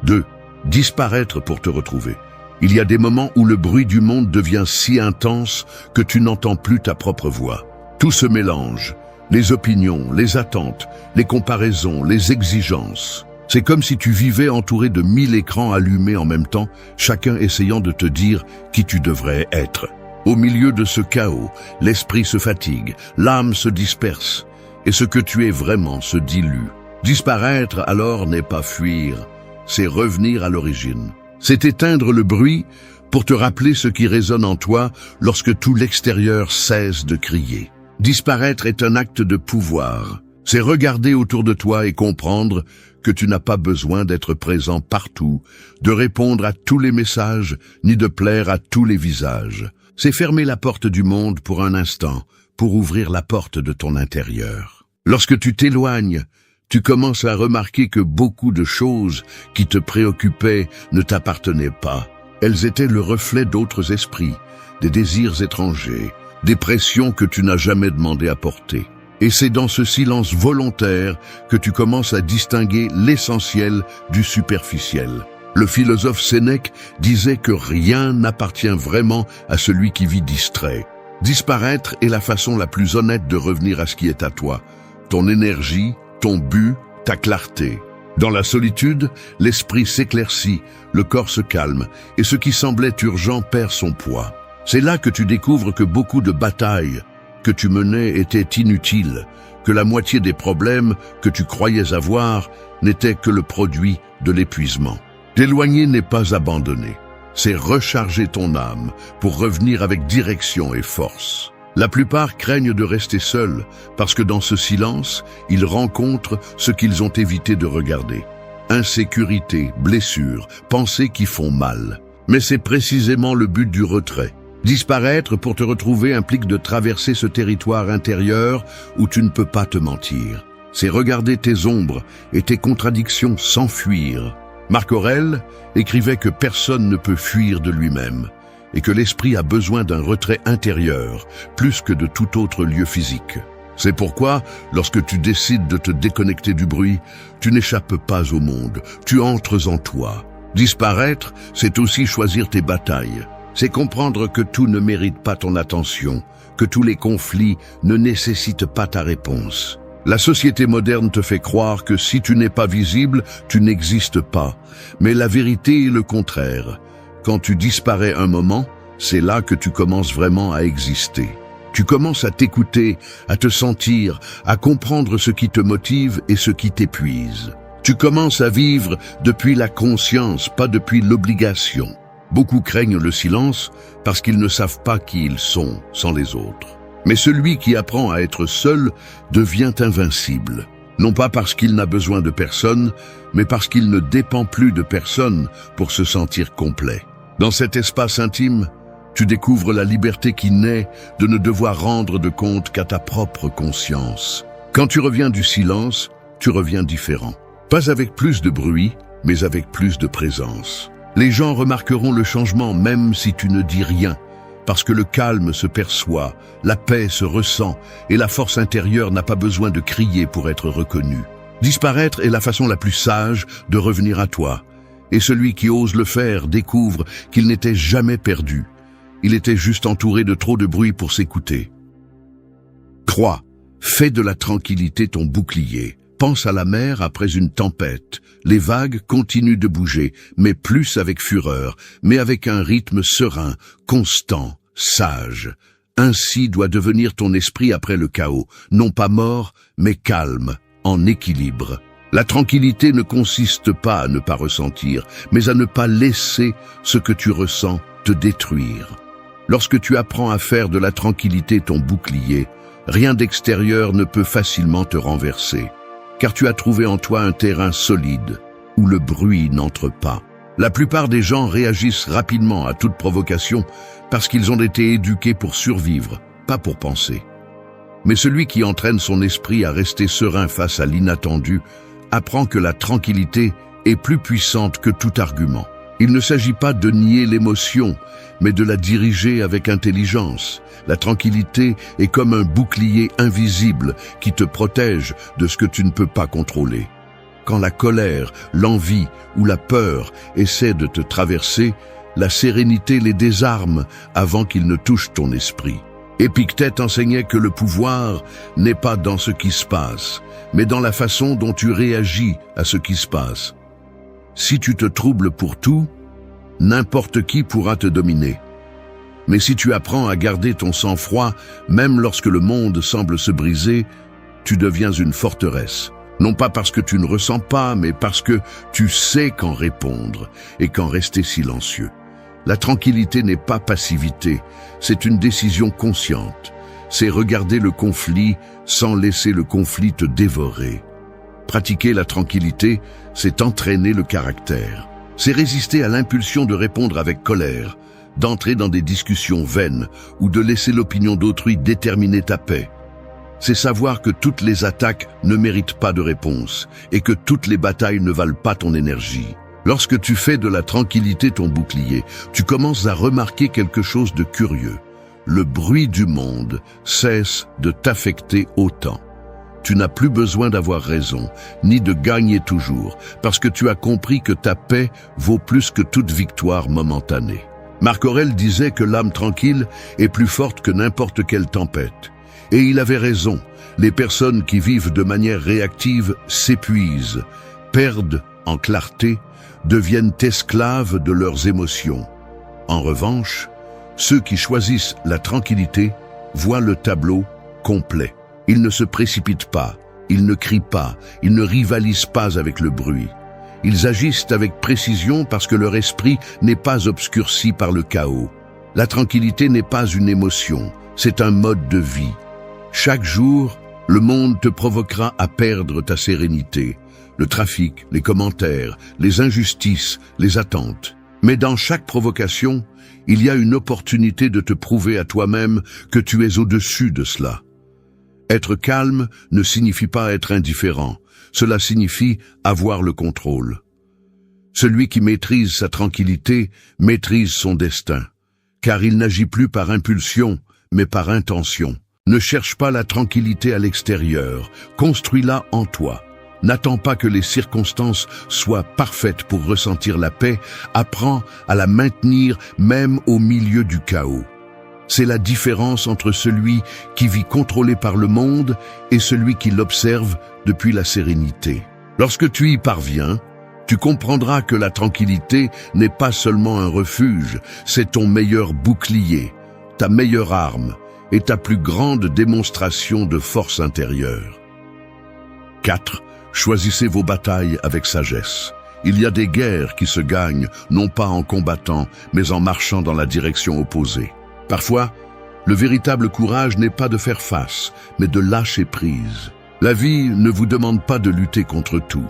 2. Disparaître pour te retrouver. Il y a des moments où le bruit du monde devient si intense que tu n'entends plus ta propre voix. Tout se mélange, les opinions, les attentes, les comparaisons, les exigences. C'est comme si tu vivais entouré de 1000 écrans allumés en même temps, chacun essayant de te dire qui tu devrais être. Au milieu de ce chaos, l'esprit se fatigue, l'âme se disperse, et ce que tu es vraiment se dilue. Disparaître alors n'est pas fuir, c'est revenir à l'origine. C'est éteindre le bruit pour te rappeler ce qui résonne en toi lorsque tout l'extérieur cesse de crier. Disparaître est un acte de pouvoir. C'est regarder autour de toi et comprendre que tu n'as pas besoin d'être présent partout, de répondre à tous les messages, ni de plaire à tous les visages. C'est fermer la porte du monde pour un instant, pour ouvrir la porte de ton intérieur. Lorsque tu t'éloignes, tu commences à remarquer que beaucoup de choses qui te préoccupaient ne t'appartenaient pas. Elles étaient le reflet d'autres esprits, des désirs étrangers, des pressions que tu n'as jamais demandé à porter. Et c'est dans ce silence volontaire que tu commences à distinguer l'essentiel du superficiel. Le philosophe Sénèque disait que rien n'appartient vraiment à celui qui vit distrait. Disparaître est la façon la plus honnête de revenir à ce qui est à toi, ton énergie, ton but, ta clarté. Dans la solitude, l'esprit s'éclaircit, le corps se calme, et ce qui semblait urgent perd son poids. C'est là que tu découvres que beaucoup de batailles que tu menais étaient inutiles, que la moitié des problèmes que tu croyais avoir n'étaient que le produit de l'épuisement. T'éloigner n'est pas abandonner, c'est recharger ton âme pour revenir avec direction et force. La plupart craignent de rester seuls parce que dans ce silence, ils rencontrent ce qu'ils ont évité de regarder. Insécurité, blessures, pensées qui font mal. Mais c'est précisément le but du retrait. Disparaître pour te retrouver implique de traverser ce territoire intérieur où tu ne peux pas te mentir. C'est regarder tes ombres et tes contradictions sans fuir. Marc Aurèle écrivait que personne ne peut fuir de lui-même et que l'esprit a besoin d'un retrait intérieur plus que de tout autre lieu physique. C'est pourquoi, lorsque tu décides de te déconnecter du bruit, tu n'échappes pas au monde, tu entres en toi. Disparaître, c'est aussi choisir tes batailles. C'est comprendre que tout ne mérite pas ton attention, que tous les conflits ne nécessitent pas ta réponse. La société moderne te fait croire que si tu n'es pas visible, tu n'existes pas. Mais la vérité est le contraire. Quand tu disparais un moment, c'est là que tu commences vraiment à exister. Tu commences à t'écouter, à te sentir, à comprendre ce qui te motive et ce qui t'épuise. Tu commences à vivre depuis la conscience, pas depuis l'obligation. Beaucoup craignent le silence parce qu'ils ne savent pas qui ils sont sans les autres. Mais celui qui apprend à être seul devient invincible. Non pas parce qu'il n'a besoin de personne, mais parce qu'il ne dépend plus de personne pour se sentir complet. Dans cet espace intime, tu découvres la liberté qui naît de ne devoir rendre de compte qu'à ta propre conscience. Quand tu reviens du silence, tu reviens différent. Pas avec plus de bruit, mais avec plus de présence. Les gens remarqueront le changement même si tu ne dis rien, parce que le calme se perçoit, la paix se ressent et la force intérieure n'a pas besoin de crier pour être reconnue. Disparaître est la façon la plus sage de revenir à toi. Et celui qui ose le faire découvre qu'il n'était jamais perdu. Il était juste entouré de trop de bruit pour s'écouter. 3. Fais de la tranquillité ton bouclier. Pense à la mer après une tempête. Les vagues continuent de bouger, mais plus avec fureur, mais avec un rythme serein, constant, sage. Ainsi doit devenir ton esprit après le chaos, non pas mort, mais calme, en équilibre. La tranquillité ne consiste pas à ne pas ressentir, mais à ne pas laisser ce que tu ressens te détruire. Lorsque tu apprends à faire de la tranquillité ton bouclier, rien d'extérieur ne peut facilement te renverser. Car tu as trouvé en toi un terrain solide, où le bruit n'entre pas. La plupart des gens réagissent rapidement à toute provocation parce qu'ils ont été éduqués pour survivre, pas pour penser. Mais celui qui entraîne son esprit à rester serein face à l'inattendu apprend que la tranquillité est plus puissante que tout argument. Il ne s'agit pas de nier l'émotion, mais de la diriger avec intelligence. La tranquillité est comme un bouclier invisible qui te protège de ce que tu ne peux pas contrôler. Quand la colère, l'envie ou la peur essaient de te traverser, La sérénité les désarme avant qu'ils ne touchent ton esprit. Épictète enseignait que le pouvoir n'est pas dans ce qui se passe, mais dans la façon dont tu réagis à ce qui se passe. Si tu te troubles pour tout, n'importe qui pourra te dominer. Mais si tu apprends à garder ton sang-froid, même lorsque le monde semble se briser, tu deviens une forteresse. Non pas parce que tu ne ressens pas, mais parce que tu sais quand répondre et quand rester silencieux. La tranquillité n'est pas passivité, c'est une décision consciente. C'est regarder le conflit sans laisser le conflit te dévorer. Pratiquer la tranquillité, c'est entraîner le caractère. C'est résister à l'impulsion de répondre avec colère, d'entrer dans des discussions vaines ou de laisser l'opinion d'autrui déterminer ta paix. C'est savoir que toutes les attaques ne méritent pas de réponse et que toutes les batailles ne valent pas ton énergie. Lorsque tu fais de la tranquillité ton bouclier, tu commences à remarquer quelque chose de curieux. Le bruit du monde cesse de t'affecter autant. Tu n'as plus besoin d'avoir raison, ni de gagner toujours, parce que tu as compris que ta paix vaut plus que toute victoire momentanée. Marc Aurèle disait que l'âme tranquille est plus forte que n'importe quelle tempête. Et il avait raison, les personnes qui vivent de manière réactive s'épuisent, perdent en clarté, deviennent esclaves de leurs émotions. En revanche, ceux qui choisissent la tranquillité voient le tableau complet. Ils ne se précipitent pas, ils ne crient pas, ils ne rivalisent pas avec le bruit. Ils agissent avec précision parce que leur esprit n'est pas obscurci par le chaos. La tranquillité n'est pas une émotion, c'est un mode de vie. Chaque jour, le monde te provoquera à perdre ta sérénité. Le trafic, les commentaires, les injustices, les attentes. Mais dans chaque provocation, il y a une opportunité de te prouver à toi-même que tu es au-dessus de cela. Être calme ne signifie pas être indifférent, cela signifie avoir le contrôle. Celui qui maîtrise sa tranquillité maîtrise son destin, car il n'agit plus par impulsion, mais par intention. Ne cherche pas la tranquillité à l'extérieur, construis-la en toi. N'attends pas que les circonstances soient parfaites pour ressentir la paix, apprends à la maintenir même au milieu du chaos. C'est la différence entre celui qui vit contrôlé par le monde et celui qui l'observe depuis la sérénité. Lorsque tu y parviens, tu comprendras que la tranquillité n'est pas seulement un refuge, c'est ton meilleur bouclier, ta meilleure arme et ta plus grande démonstration de force intérieure. 4. Choisissez vos batailles avec sagesse. Il y a des guerres qui se gagnent, non pas en combattant, mais en marchant dans la direction opposée. Parfois, le véritable courage n'est pas de faire face, mais de lâcher prise. La vie ne vous demande pas de lutter contre tout.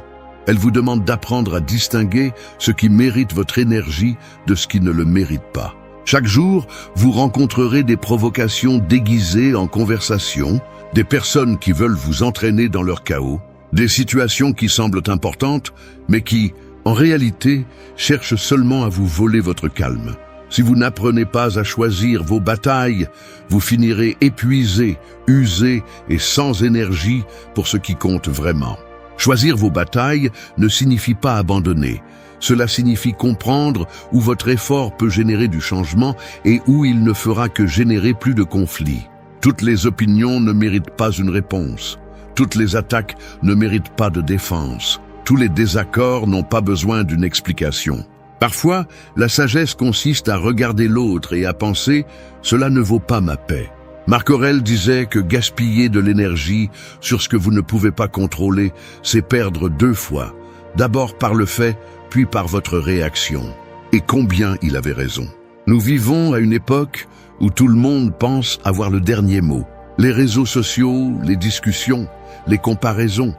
Elle vous demande d'apprendre à distinguer ce qui mérite votre énergie de ce qui ne le mérite pas. Chaque jour, vous rencontrerez des provocations déguisées en conversation, des personnes qui veulent vous entraîner dans leur chaos, des situations qui semblent importantes, mais qui, en réalité, cherchent seulement à vous voler votre calme. Si vous n'apprenez pas à choisir vos batailles, vous finirez épuisé, usé et sans énergie pour ce qui compte vraiment. Choisir vos batailles ne signifie pas abandonner. Cela signifie comprendre où votre effort peut générer du changement et où il ne fera que générer plus de conflits. Toutes les opinions ne méritent pas une réponse. Toutes les attaques ne méritent pas de défense. Tous les désaccords n'ont pas besoin d'une explication. Parfois, la sagesse consiste à regarder l'autre et à penser « cela ne vaut pas ma paix ». Marc Aurèle disait que gaspiller de l'énergie sur ce que vous ne pouvez pas contrôler, c'est perdre 2 fois. D'abord par le fait, puis par votre réaction. Et combien il avait raison. Nous vivons à une époque où tout le monde pense avoir le dernier mot. Les réseaux sociaux, les discussions, les comparaisons,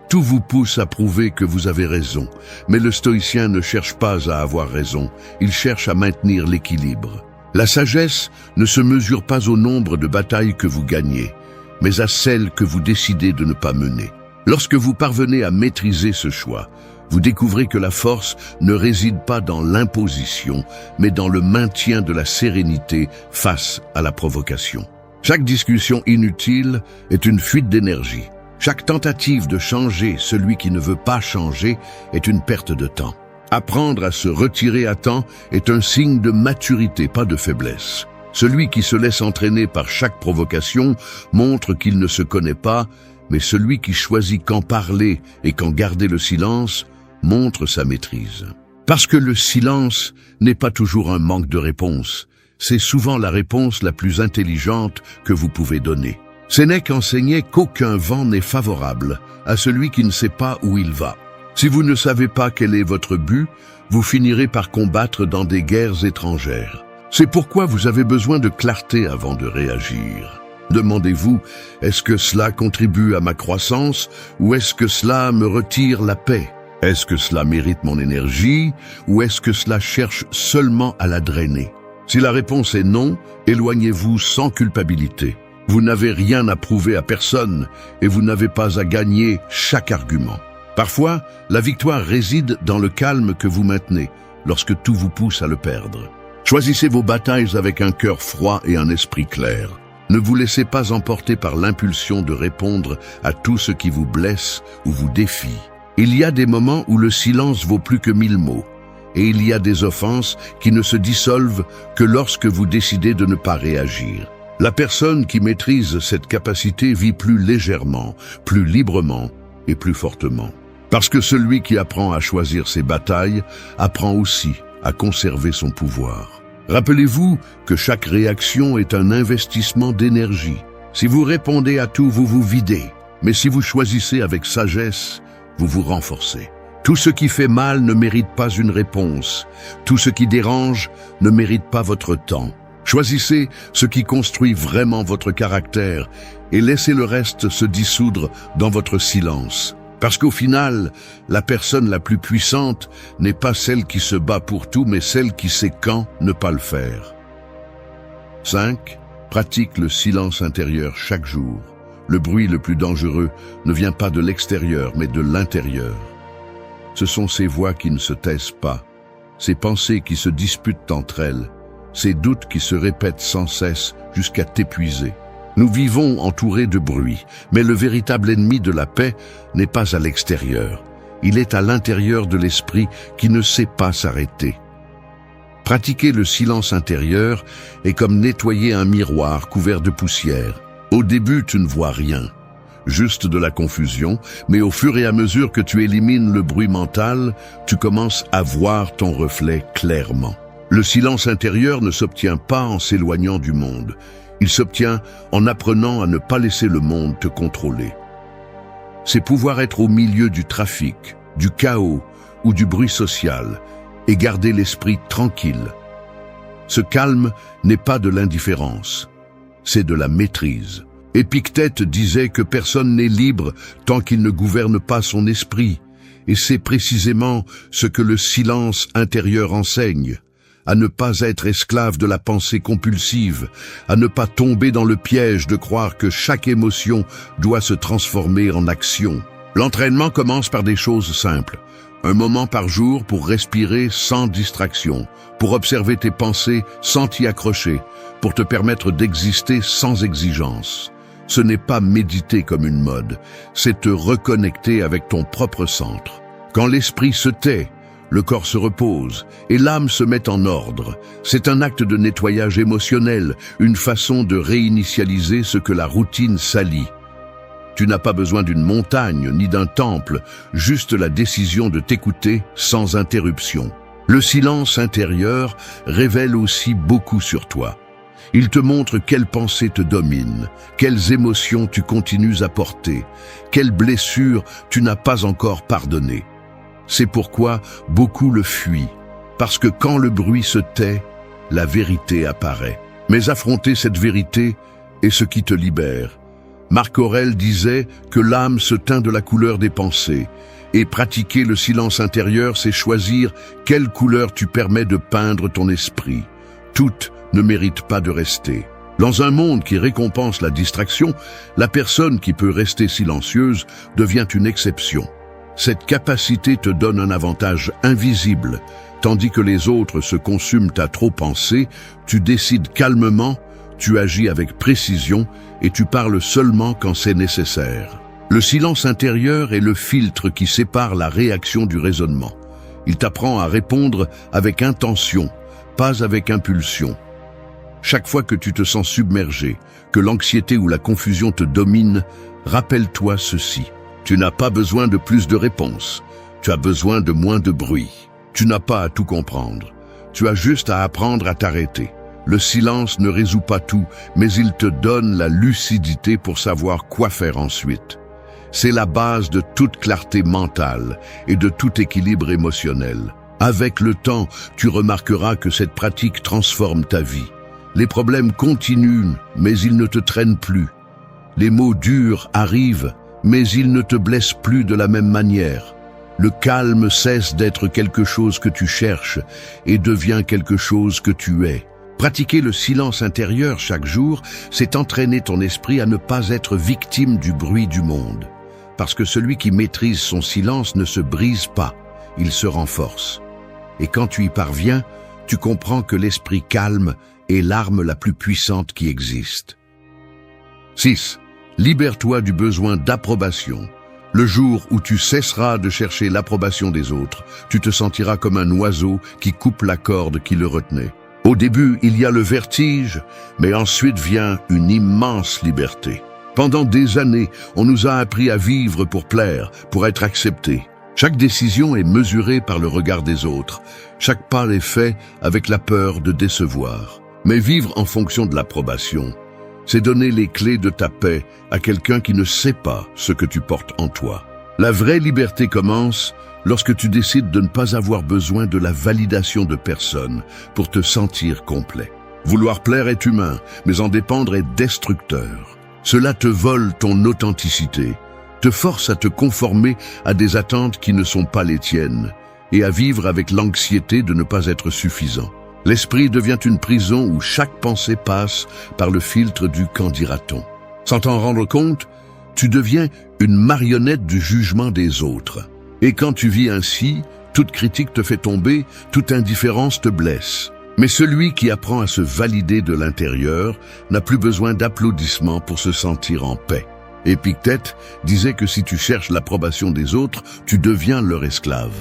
tout vous pousse à prouver que vous avez raison. Mais le stoïcien ne cherche pas à avoir raison, il cherche à maintenir l'équilibre. La sagesse ne se mesure pas au nombre de batailles que vous gagnez, mais à celles que vous décidez de ne pas mener. Lorsque vous parvenez à maîtriser ce choix, vous découvrez que la force ne réside pas dans l'imposition, mais dans le maintien de la sérénité face à la provocation. Chaque discussion inutile est une fuite d'énergie. Chaque tentative de changer celui qui ne veut pas changer est une perte de temps. Apprendre à se retirer à temps est un signe de maturité, pas de faiblesse. Celui qui se laisse entraîner par chaque provocation montre qu'il ne se connaît pas, mais celui qui choisit quand parler et quand garder le silence montre sa maîtrise. Parce que le silence n'est pas toujours un manque de réponse, c'est souvent la réponse la plus intelligente que vous pouvez donner. Sénèque enseignait qu'aucun vent n'est favorable à celui qui ne sait pas où il va. Si vous ne savez pas quel est votre but, vous finirez par combattre dans des guerres étrangères. C'est pourquoi vous avez besoin de clarté avant de réagir. Demandez-vous, est-ce que cela contribue à ma croissance ou est-ce que cela me retire la paix? Est-ce que cela mérite mon énergie ou est-ce que cela cherche seulement à la drainer? Si la réponse est non, éloignez-vous sans culpabilité. Vous n'avez rien à prouver à personne et vous n'avez pas à gagner chaque argument. Parfois, la victoire réside dans le calme que vous maintenez lorsque tout vous pousse à le perdre. Choisissez vos batailles avec un cœur froid et un esprit clair. Ne vous laissez pas emporter par l'impulsion de répondre à tout ce qui vous blesse ou vous défie. Il y a des moments où le silence vaut plus que 1000 mots. Et il y a des offenses qui ne se dissolvent que lorsque vous décidez de ne pas réagir. La personne qui maîtrise cette capacité vit plus légèrement, plus librement et plus fortement. Parce que celui qui apprend à choisir ses batailles apprend aussi à conserver son pouvoir. Rappelez-vous que chaque réaction est un investissement d'énergie. Si vous répondez à tout, vous vous videz. Mais si vous choisissez avec sagesse, vous vous renforcez. Tout ce qui fait mal ne mérite pas une réponse. Tout ce qui dérange ne mérite pas votre temps. Choisissez ce qui construit vraiment votre caractère et laissez le reste se dissoudre dans votre silence. Parce qu'au final, la personne la plus puissante n'est pas celle qui se bat pour tout, mais celle qui sait quand ne pas le faire. 5. Pratique le silence intérieur chaque jour. Le bruit le plus dangereux ne vient pas de l'extérieur, mais de l'intérieur. Ce sont ces voix qui ne se taisent pas, ces pensées qui se disputent entre elles, ces doutes qui se répètent sans cesse jusqu'à t'épuiser. Nous vivons entourés de bruit, mais le véritable ennemi de la paix n'est pas à l'extérieur. Il est à l'intérieur de l'esprit qui ne sait pas s'arrêter. Pratiquer le silence intérieur est comme nettoyer un miroir couvert de poussière. Au début, tu ne vois rien, juste de la confusion, mais au fur et à mesure que tu élimines le bruit mental, tu commences à voir ton reflet clairement. Le silence intérieur ne s'obtient pas en s'éloignant du monde. Il s'obtient en apprenant à ne pas laisser le monde te contrôler. C'est pouvoir être au milieu du trafic, du chaos ou du bruit social et garder l'esprit tranquille. Ce calme n'est pas de l'indifférence, c'est de la maîtrise. Épictète disait que personne n'est libre tant qu'il ne gouverne pas son esprit, et c'est précisément ce que le silence intérieur enseigne. À ne pas être esclave de la pensée compulsive, à ne pas tomber dans le piège de croire que chaque émotion doit se transformer en action. L'entraînement commence par des choses simples. Un moment par jour pour respirer sans distraction, pour observer tes pensées sans t'y accrocher, pour te permettre d'exister sans exigence. Ce n'est pas méditer comme une mode, c'est te reconnecter avec ton propre centre. Quand l'esprit se tait, le corps se repose et l'âme se met en ordre. C'est un acte de nettoyage émotionnel, une façon de réinitialiser ce que la routine salit. Tu n'as pas besoin d'une montagne ni d'un temple, juste la décision de t'écouter sans interruption. Le silence intérieur révèle aussi beaucoup sur toi. Il te montre quelles pensées te dominent, quelles émotions tu continues à porter, quelles blessures tu n'as pas encore pardonnées. C'est pourquoi beaucoup le fuient, parce que quand le bruit se tait, la vérité apparaît. Mais affronter cette vérité est ce qui te libère. Marc Aurèle disait que l'âme se teint de la couleur des pensées, et pratiquer le silence intérieur, c'est choisir quelle couleur tu permets de peindre ton esprit. Toutes ne méritent pas de rester. Dans un monde qui récompense la distraction, la personne qui peut rester silencieuse devient une exception. Cette capacité te donne un avantage invisible, tandis que les autres se consument à trop penser, tu décides calmement, tu agis avec précision et tu parles seulement quand c'est nécessaire. Le silence intérieur est le filtre qui sépare la réaction du raisonnement. Il t'apprend à répondre avec intention, pas avec impulsion. Chaque fois que tu te sens submergé, que l'anxiété ou la confusion te domine, rappelle-toi ceci. Tu n'as pas besoin de plus de réponses. Tu as besoin de moins de bruit. Tu n'as pas à tout comprendre. Tu as juste à apprendre à t'arrêter. Le silence ne résout pas tout, mais il te donne la lucidité pour savoir quoi faire ensuite. C'est la base de toute clarté mentale et de tout équilibre émotionnel. Avec le temps, tu remarqueras que cette pratique transforme ta vie. Les problèmes continuent, mais ils ne te traînent plus. Les mots durs arrivent, mais ils ne te blessent plus de la même manière. Le calme cesse d'être quelque chose que tu cherches et devient quelque chose que tu es. Pratiquer le silence intérieur chaque jour, c'est entraîner ton esprit à ne pas être victime du bruit du monde. Parce que celui qui maîtrise son silence ne se brise pas, il se renforce. Et quand tu y parviens, tu comprends que l'esprit calme est l'arme la plus puissante qui existe. 6. Libère-toi du besoin d'approbation. Le jour où tu cesseras de chercher l'approbation des autres, tu te sentiras comme un oiseau qui coupe la corde qui le retenait. Au début, il y a le vertige, mais ensuite vient une immense liberté. Pendant des années, on nous a appris à vivre pour plaire, pour être accepté. Chaque décision est mesurée par le regard des autres. Chaque pas est fait avec la peur de décevoir. Mais vivre en fonction de l'approbation, c'est donner les clés de ta paix à quelqu'un qui ne sait pas ce que tu portes en toi. La vraie liberté commence lorsque tu décides de ne pas avoir besoin de la validation de personne pour te sentir complet. Vouloir plaire est humain, mais en dépendre est destructeur. Cela te vole ton authenticité, te force à te conformer à des attentes qui ne sont pas les tiennes et à vivre avec l'anxiété de ne pas être suffisant. L'esprit devient une prison où chaque pensée passe par le filtre du « qu'en dira-t-on ». Sans t'en rendre compte, tu deviens une marionnette du jugement des autres. Et quand tu vis ainsi, toute critique te fait tomber, toute indifférence te blesse. Mais celui qui apprend à se valider de l'intérieur n'a plus besoin d'applaudissements pour se sentir en paix. Épictète disait que si tu cherches l'approbation des autres, tu deviens leur esclave.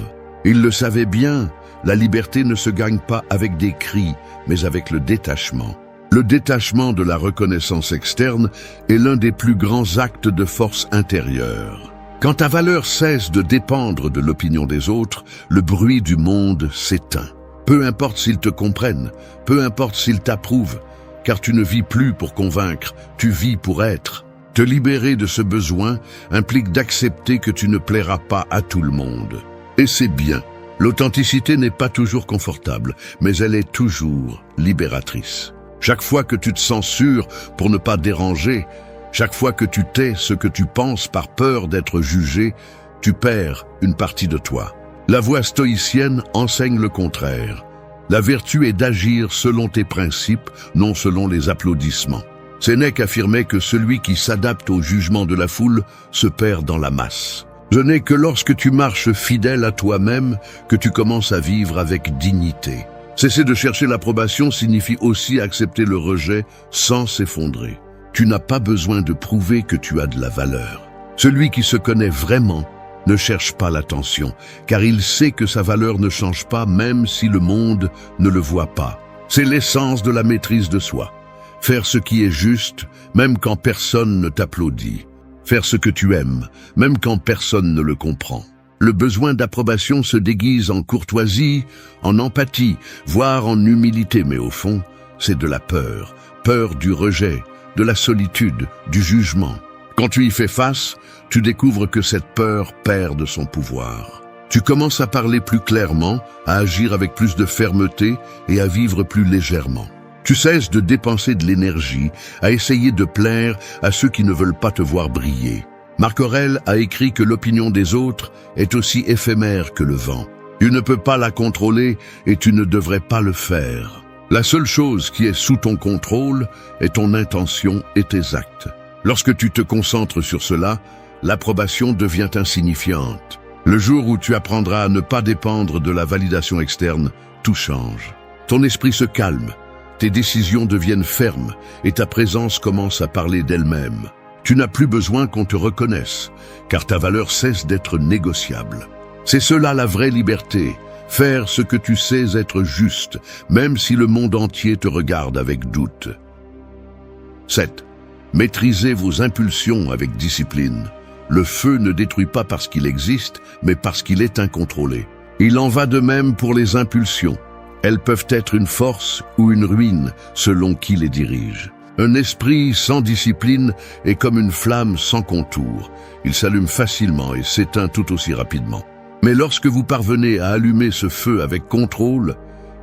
Il le savait bien, la liberté ne se gagne pas avec des cris, mais avec le détachement. Le détachement de la reconnaissance externe est l'un des plus grands actes de force intérieure. Quand ta valeur cesse de dépendre de l'opinion des autres, le bruit du monde s'éteint. Peu importe s'ils te comprennent, peu importe s'ils t'approuvent, car tu ne vis plus pour convaincre, tu vis pour être. Te libérer de ce besoin implique d'accepter que tu ne plairas pas à tout le monde. Et c'est bien. L'authenticité n'est pas toujours confortable, mais elle est toujours libératrice. Chaque fois que tu te censures pour ne pas déranger, chaque fois que tu tais ce que tu penses par peur d'être jugé, tu perds une partie de toi. La voie stoïcienne enseigne le contraire. La vertu est d'agir selon tes principes, non selon les applaudissements. Sénèque affirmait que celui qui s'adapte au jugement de la foule se perd dans la masse. Ce n'est que lorsque tu marches fidèle à toi-même que tu commences à vivre avec dignité. Cesser de chercher l'approbation signifie aussi accepter le rejet sans s'effondrer. Tu n'as pas besoin de prouver que tu as de la valeur. Celui qui se connaît vraiment ne cherche pas l'attention, car il sait que sa valeur ne change pas même si le monde ne le voit pas. C'est l'essence de la maîtrise de soi. Faire ce qui est juste, même quand personne ne t'applaudit. Faire ce que tu aimes, même quand personne ne le comprend. Le besoin d'approbation se déguise en courtoisie, en empathie, voire en humilité, mais au fond, c'est de la peur. Peur du rejet, de la solitude, du jugement. Quand tu y fais face, tu découvres que cette peur perd de son pouvoir. Tu commences à parler plus clairement, à agir avec plus de fermeté et à vivre plus légèrement. Tu cesses de dépenser de l'énergie à essayer de plaire à ceux qui ne veulent pas te voir briller. Marc Aurèle a écrit que l'opinion des autres est aussi éphémère que le vent. Tu ne peux pas la contrôler et tu ne devrais pas le faire. La seule chose qui est sous ton contrôle est ton intention et tes actes. Lorsque tu te concentres sur cela, l'approbation devient insignifiante. Le jour où tu apprendras à ne pas dépendre de la validation externe, tout change. Ton esprit se calme, tes décisions deviennent fermes et ta présence commence à parler d'elle-même. Tu n'as plus besoin qu'on te reconnaisse, car ta valeur cesse d'être négociable. C'est cela la vraie liberté, Faire ce que tu sais être juste, même si le monde entier te regarde avec doute. 7. Maîtrisez vos impulsions avec discipline. Le feu ne détruit pas parce qu'il existe, mais parce qu'il est incontrôlé. Il en va de même pour les impulsions. Elles peuvent être une force ou une ruine, selon qui les dirige. Un esprit sans discipline est comme une flamme sans contour. Il s'allume facilement et s'éteint tout aussi rapidement. Mais lorsque vous parvenez à allumer ce feu avec contrôle,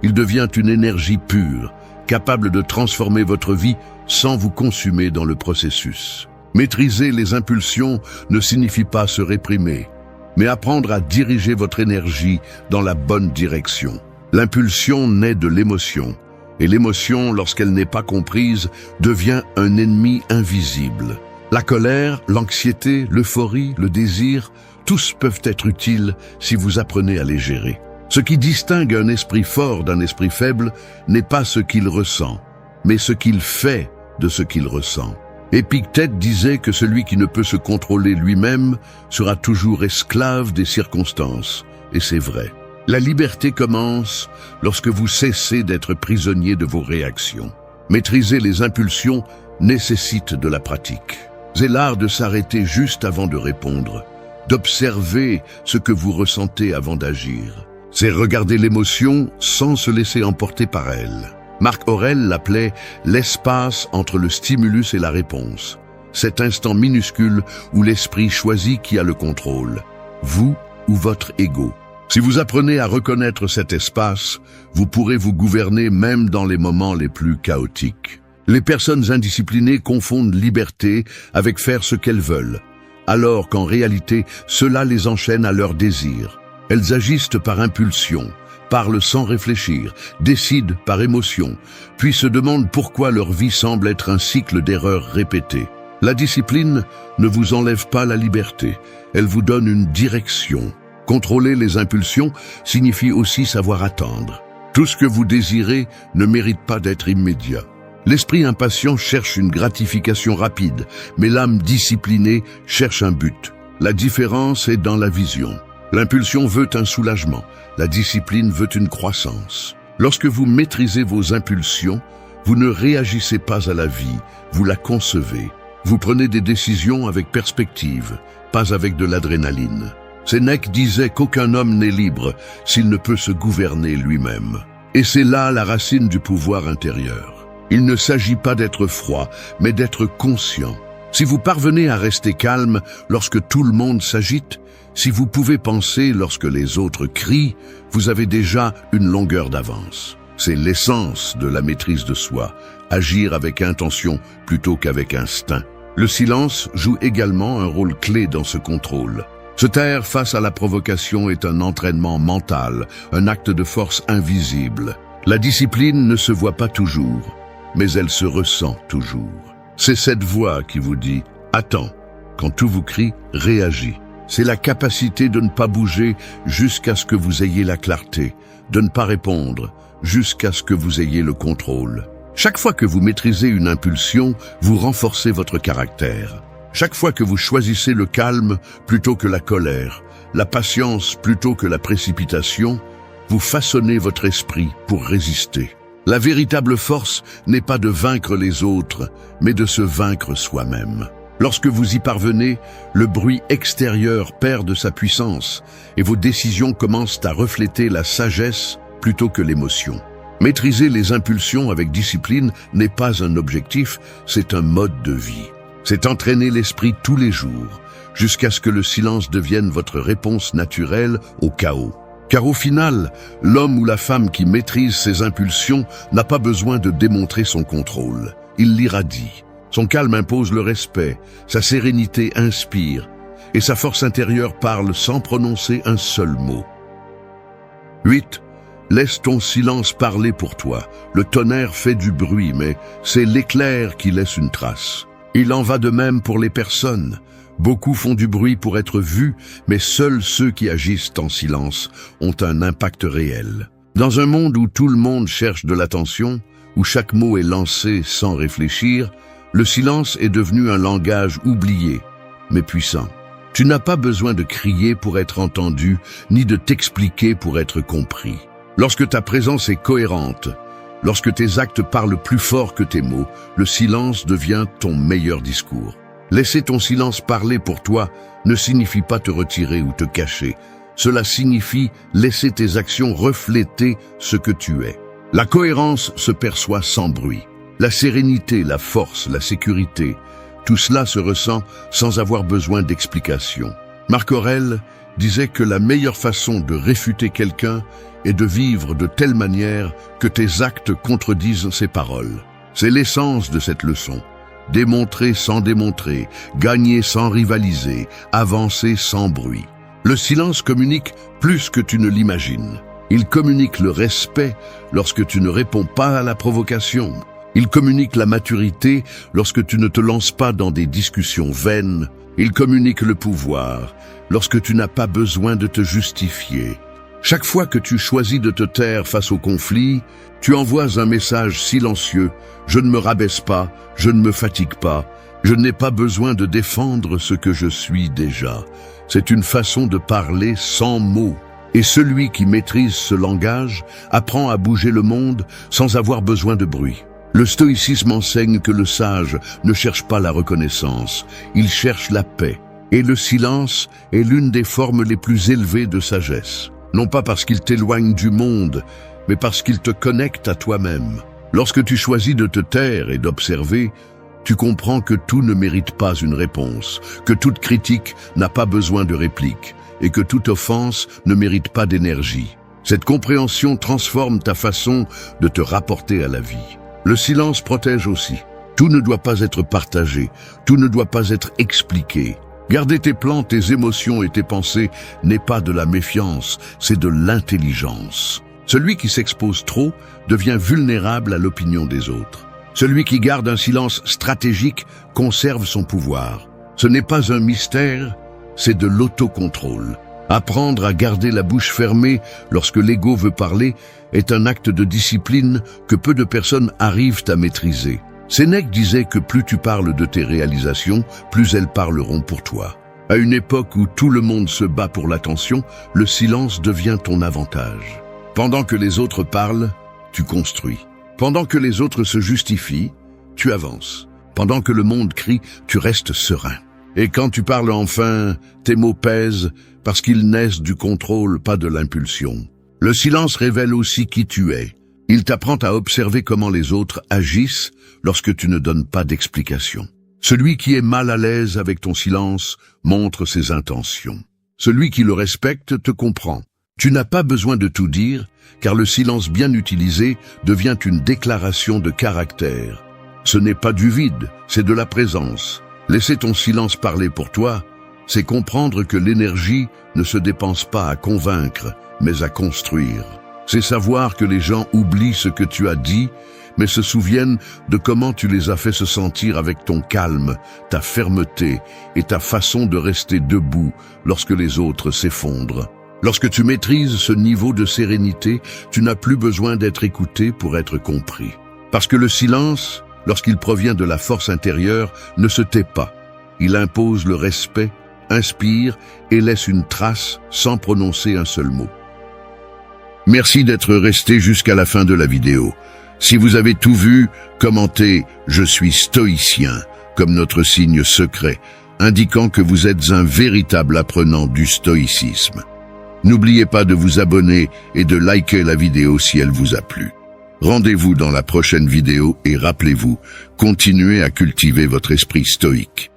il devient une énergie pure, capable de transformer votre vie sans vous consumer dans le processus. Maîtriser les impulsions ne signifie pas se réprimer, mais apprendre à diriger votre énergie dans la bonne direction. L'impulsion naît de l'émotion, et l'émotion, lorsqu'elle n'est pas comprise, devient un ennemi invisible. La colère, l'anxiété, l'euphorie, le désir, tous peuvent être utiles si vous apprenez à les gérer. Ce qui distingue un esprit fort d'un esprit faible n'est pas ce qu'il ressent, mais ce qu'il fait de ce qu'il ressent. Épictète disait que celui qui ne peut se contrôler lui-même sera toujours esclave des circonstances, et c'est vrai. La liberté commence lorsque vous cessez d'être prisonnier de vos réactions. Maîtriser les impulsions nécessite de la pratique. C'est l'art de s'arrêter juste avant de répondre, d'observer ce que vous ressentez avant d'agir. C'est regarder l'émotion sans se laisser emporter par elle. Marc Aurèle l'appelait l'espace entre le stimulus et la réponse. Cet instant minuscule où l'esprit choisit qui a le contrôle, vous ou votre ego. Si vous apprenez à reconnaître cet espace, vous pourrez vous gouverner même dans les moments les plus chaotiques. Les personnes indisciplinées confondent liberté avec faire ce qu'elles veulent, alors qu'en réalité, cela les enchaîne à leurs désirs. Elles agissent par impulsion, parlent sans réfléchir, décident par émotion, puis se demandent pourquoi leur vie semble être un cycle d'erreurs répétées. La discipline ne vous enlève pas la liberté, elle vous donne une direction. Contrôler les impulsions signifie aussi savoir attendre. Tout ce que vous désirez ne mérite pas d'être immédiat. L'esprit impatient cherche une gratification rapide, mais l'âme disciplinée cherche un but. La différence est dans la vision. L'impulsion veut un soulagement, la discipline veut une croissance. Lorsque vous maîtrisez vos impulsions, vous ne réagissez pas à la vie, vous la concevez. Vous prenez des décisions avec perspective, pas avec de l'adrénaline. Sénèque disait qu'aucun homme n'est libre s'il ne peut se gouverner lui-même. Et c'est là la racine du pouvoir intérieur. Il ne s'agit pas d'être froid, mais d'être conscient. Si vous parvenez à rester calme lorsque tout le monde s'agite, si vous pouvez penser lorsque les autres crient, vous avez déjà une longueur d'avance. C'est l'essence de la maîtrise de soi, agir avec intention plutôt qu'avec instinct. Le silence joue également un rôle clé dans ce contrôle. Se taire face à la provocation est un entraînement mental, un acte de force invisible. La discipline ne se voit pas toujours, mais elle se ressent toujours. C'est cette voix qui vous dit « Attends ». Quand tout vous crie, réagis. C'est la capacité de ne pas bouger jusqu'à ce que vous ayez la clarté, de ne pas répondre jusqu'à ce que vous ayez le contrôle. Chaque fois que vous maîtrisez une impulsion, vous renforcez votre caractère. Chaque fois que vous choisissez le calme plutôt que la colère, la patience plutôt que la précipitation, vous façonnez votre esprit pour résister. La véritable force n'est pas de vaincre les autres, mais de se vaincre soi-même. Lorsque vous y parvenez, le bruit extérieur perd de sa puissance et vos décisions commencent à refléter la sagesse plutôt que l'émotion. Maîtriser les impulsions avec discipline n'est pas un objectif, c'est un mode de vie. C'est entraîner l'esprit tous les jours, jusqu'à ce que le silence devienne votre réponse naturelle au chaos. Car au final, l'homme ou la femme qui maîtrise ses impulsions n'a pas besoin de démontrer son contrôle. Il l'irradie. Son calme impose le respect, sa sérénité inspire, et sa force intérieure parle sans prononcer un seul mot. 8. Laisse ton silence parler pour toi. Le tonnerre fait du bruit, mais c'est l'éclair qui laisse une trace. Il en va de même pour les personnes. Beaucoup font du bruit pour être vus, mais seuls ceux qui agissent en silence ont un impact réel. Dans un monde où tout le monde cherche de l'attention, où chaque mot est lancé sans réfléchir, le silence est devenu un langage oublié, mais puissant. Tu n'as pas besoin de crier pour être entendu, ni de t'expliquer pour être compris. Lorsque ta présence est cohérente, lorsque tes actes parlent plus fort que tes mots, le silence devient ton meilleur discours. Laisser ton silence parler pour toi ne signifie pas te retirer ou te cacher. Cela signifie laisser tes actions refléter ce que tu es. La cohérence se perçoit sans bruit. La sérénité, la force, la sécurité, tout cela se ressent sans avoir besoin d'explication. Marc Aurèle disait que la meilleure façon de réfuter quelqu'un est de vivre de telle manière que tes actes contredisent ses paroles. C'est l'essence de cette leçon. Démontrer sans démontrer, gagner sans rivaliser, avancer sans bruit. Le silence communique plus que tu ne l'imagines. Il communique le respect lorsque tu ne réponds pas à la provocation. Il communique la maturité lorsque tu ne te lances pas dans des discussions vaines. Il communique le pouvoir lorsque tu n'as pas besoin de te justifier. Chaque fois que tu choisis de te taire face au conflit, tu envoies un message silencieux. Je ne me rabaisse pas, je ne me fatigue pas, je n'ai pas besoin de défendre ce que je suis déjà. C'est une façon de parler sans mots. Et celui qui maîtrise ce langage apprend à bouger le monde sans avoir besoin de bruit. Le stoïcisme enseigne que le sage ne cherche pas la reconnaissance, il cherche la paix. Et le silence est l'une des formes les plus élevées de sagesse. Non pas parce qu'il t'éloigne du monde, mais parce qu'il te connecte à toi-même. Lorsque tu choisis de te taire et d'observer, tu comprends que tout ne mérite pas une réponse, que toute critique n'a pas besoin de réplique, et que toute offense ne mérite pas d'énergie. Cette compréhension transforme ta façon de te rapporter à la vie. Le silence protège aussi. Tout ne doit pas être partagé, tout ne doit pas être expliqué. Garder tes plans, tes émotions et tes pensées n'est pas de la méfiance, c'est de l'intelligence. Celui qui s'expose trop devient vulnérable à l'opinion des autres. Celui qui garde un silence stratégique conserve son pouvoir. Ce n'est pas un mystère, c'est de l'autocontrôle. Apprendre à garder la bouche fermée lorsque l'ego veut parler est un acte de discipline que peu de personnes arrivent à maîtriser. Sénèque disait que plus tu parles de tes réalisations, plus elles parleront pour toi. À une époque où tout le monde se bat pour l'attention, le silence devient ton avantage. Pendant que les autres parlent, tu construis. Pendant que les autres se justifient, tu avances. Pendant que le monde crie, tu restes serein. Et quand tu parles enfin, tes mots pèsent parce qu'ils naissent du contrôle, pas de l'impulsion. Le silence révèle aussi qui tu es. Il t'apprend à observer comment les autres agissent lorsque tu ne donnes pas d'explication. Celui qui est mal à l'aise avec ton silence montre ses intentions. Celui qui le respecte te comprend. Tu n'as pas besoin de tout dire, car le silence bien utilisé devient une déclaration de caractère. Ce n'est pas du vide, c'est de la présence. Laisser ton silence parler pour toi, c'est comprendre que l'énergie ne se dépense pas à convaincre, mais à construire. C'est savoir que les gens oublient ce que tu as dit, mais se souviennent de comment tu les as fait se sentir avec ton calme, ta fermeté et ta façon de rester debout lorsque les autres s'effondrent. Lorsque tu maîtrises ce niveau de sérénité, tu n'as plus besoin d'être écouté pour être compris. Parce que le silence, lorsqu'il provient de la force intérieure, ne se tait pas. Il impose le respect, inspire et laisse une trace sans prononcer un seul mot. Merci d'être resté jusqu'à la fin de la vidéo. Si vous avez tout vu, commentez « Je suis stoïcien » comme notre signe secret, indiquant que vous êtes un véritable apprenant du stoïcisme. N'oubliez pas de vous abonner et de liker la vidéo si elle vous a plu. Rendez-vous dans la prochaine vidéo et rappelez-vous, continuez à cultiver votre esprit stoïque.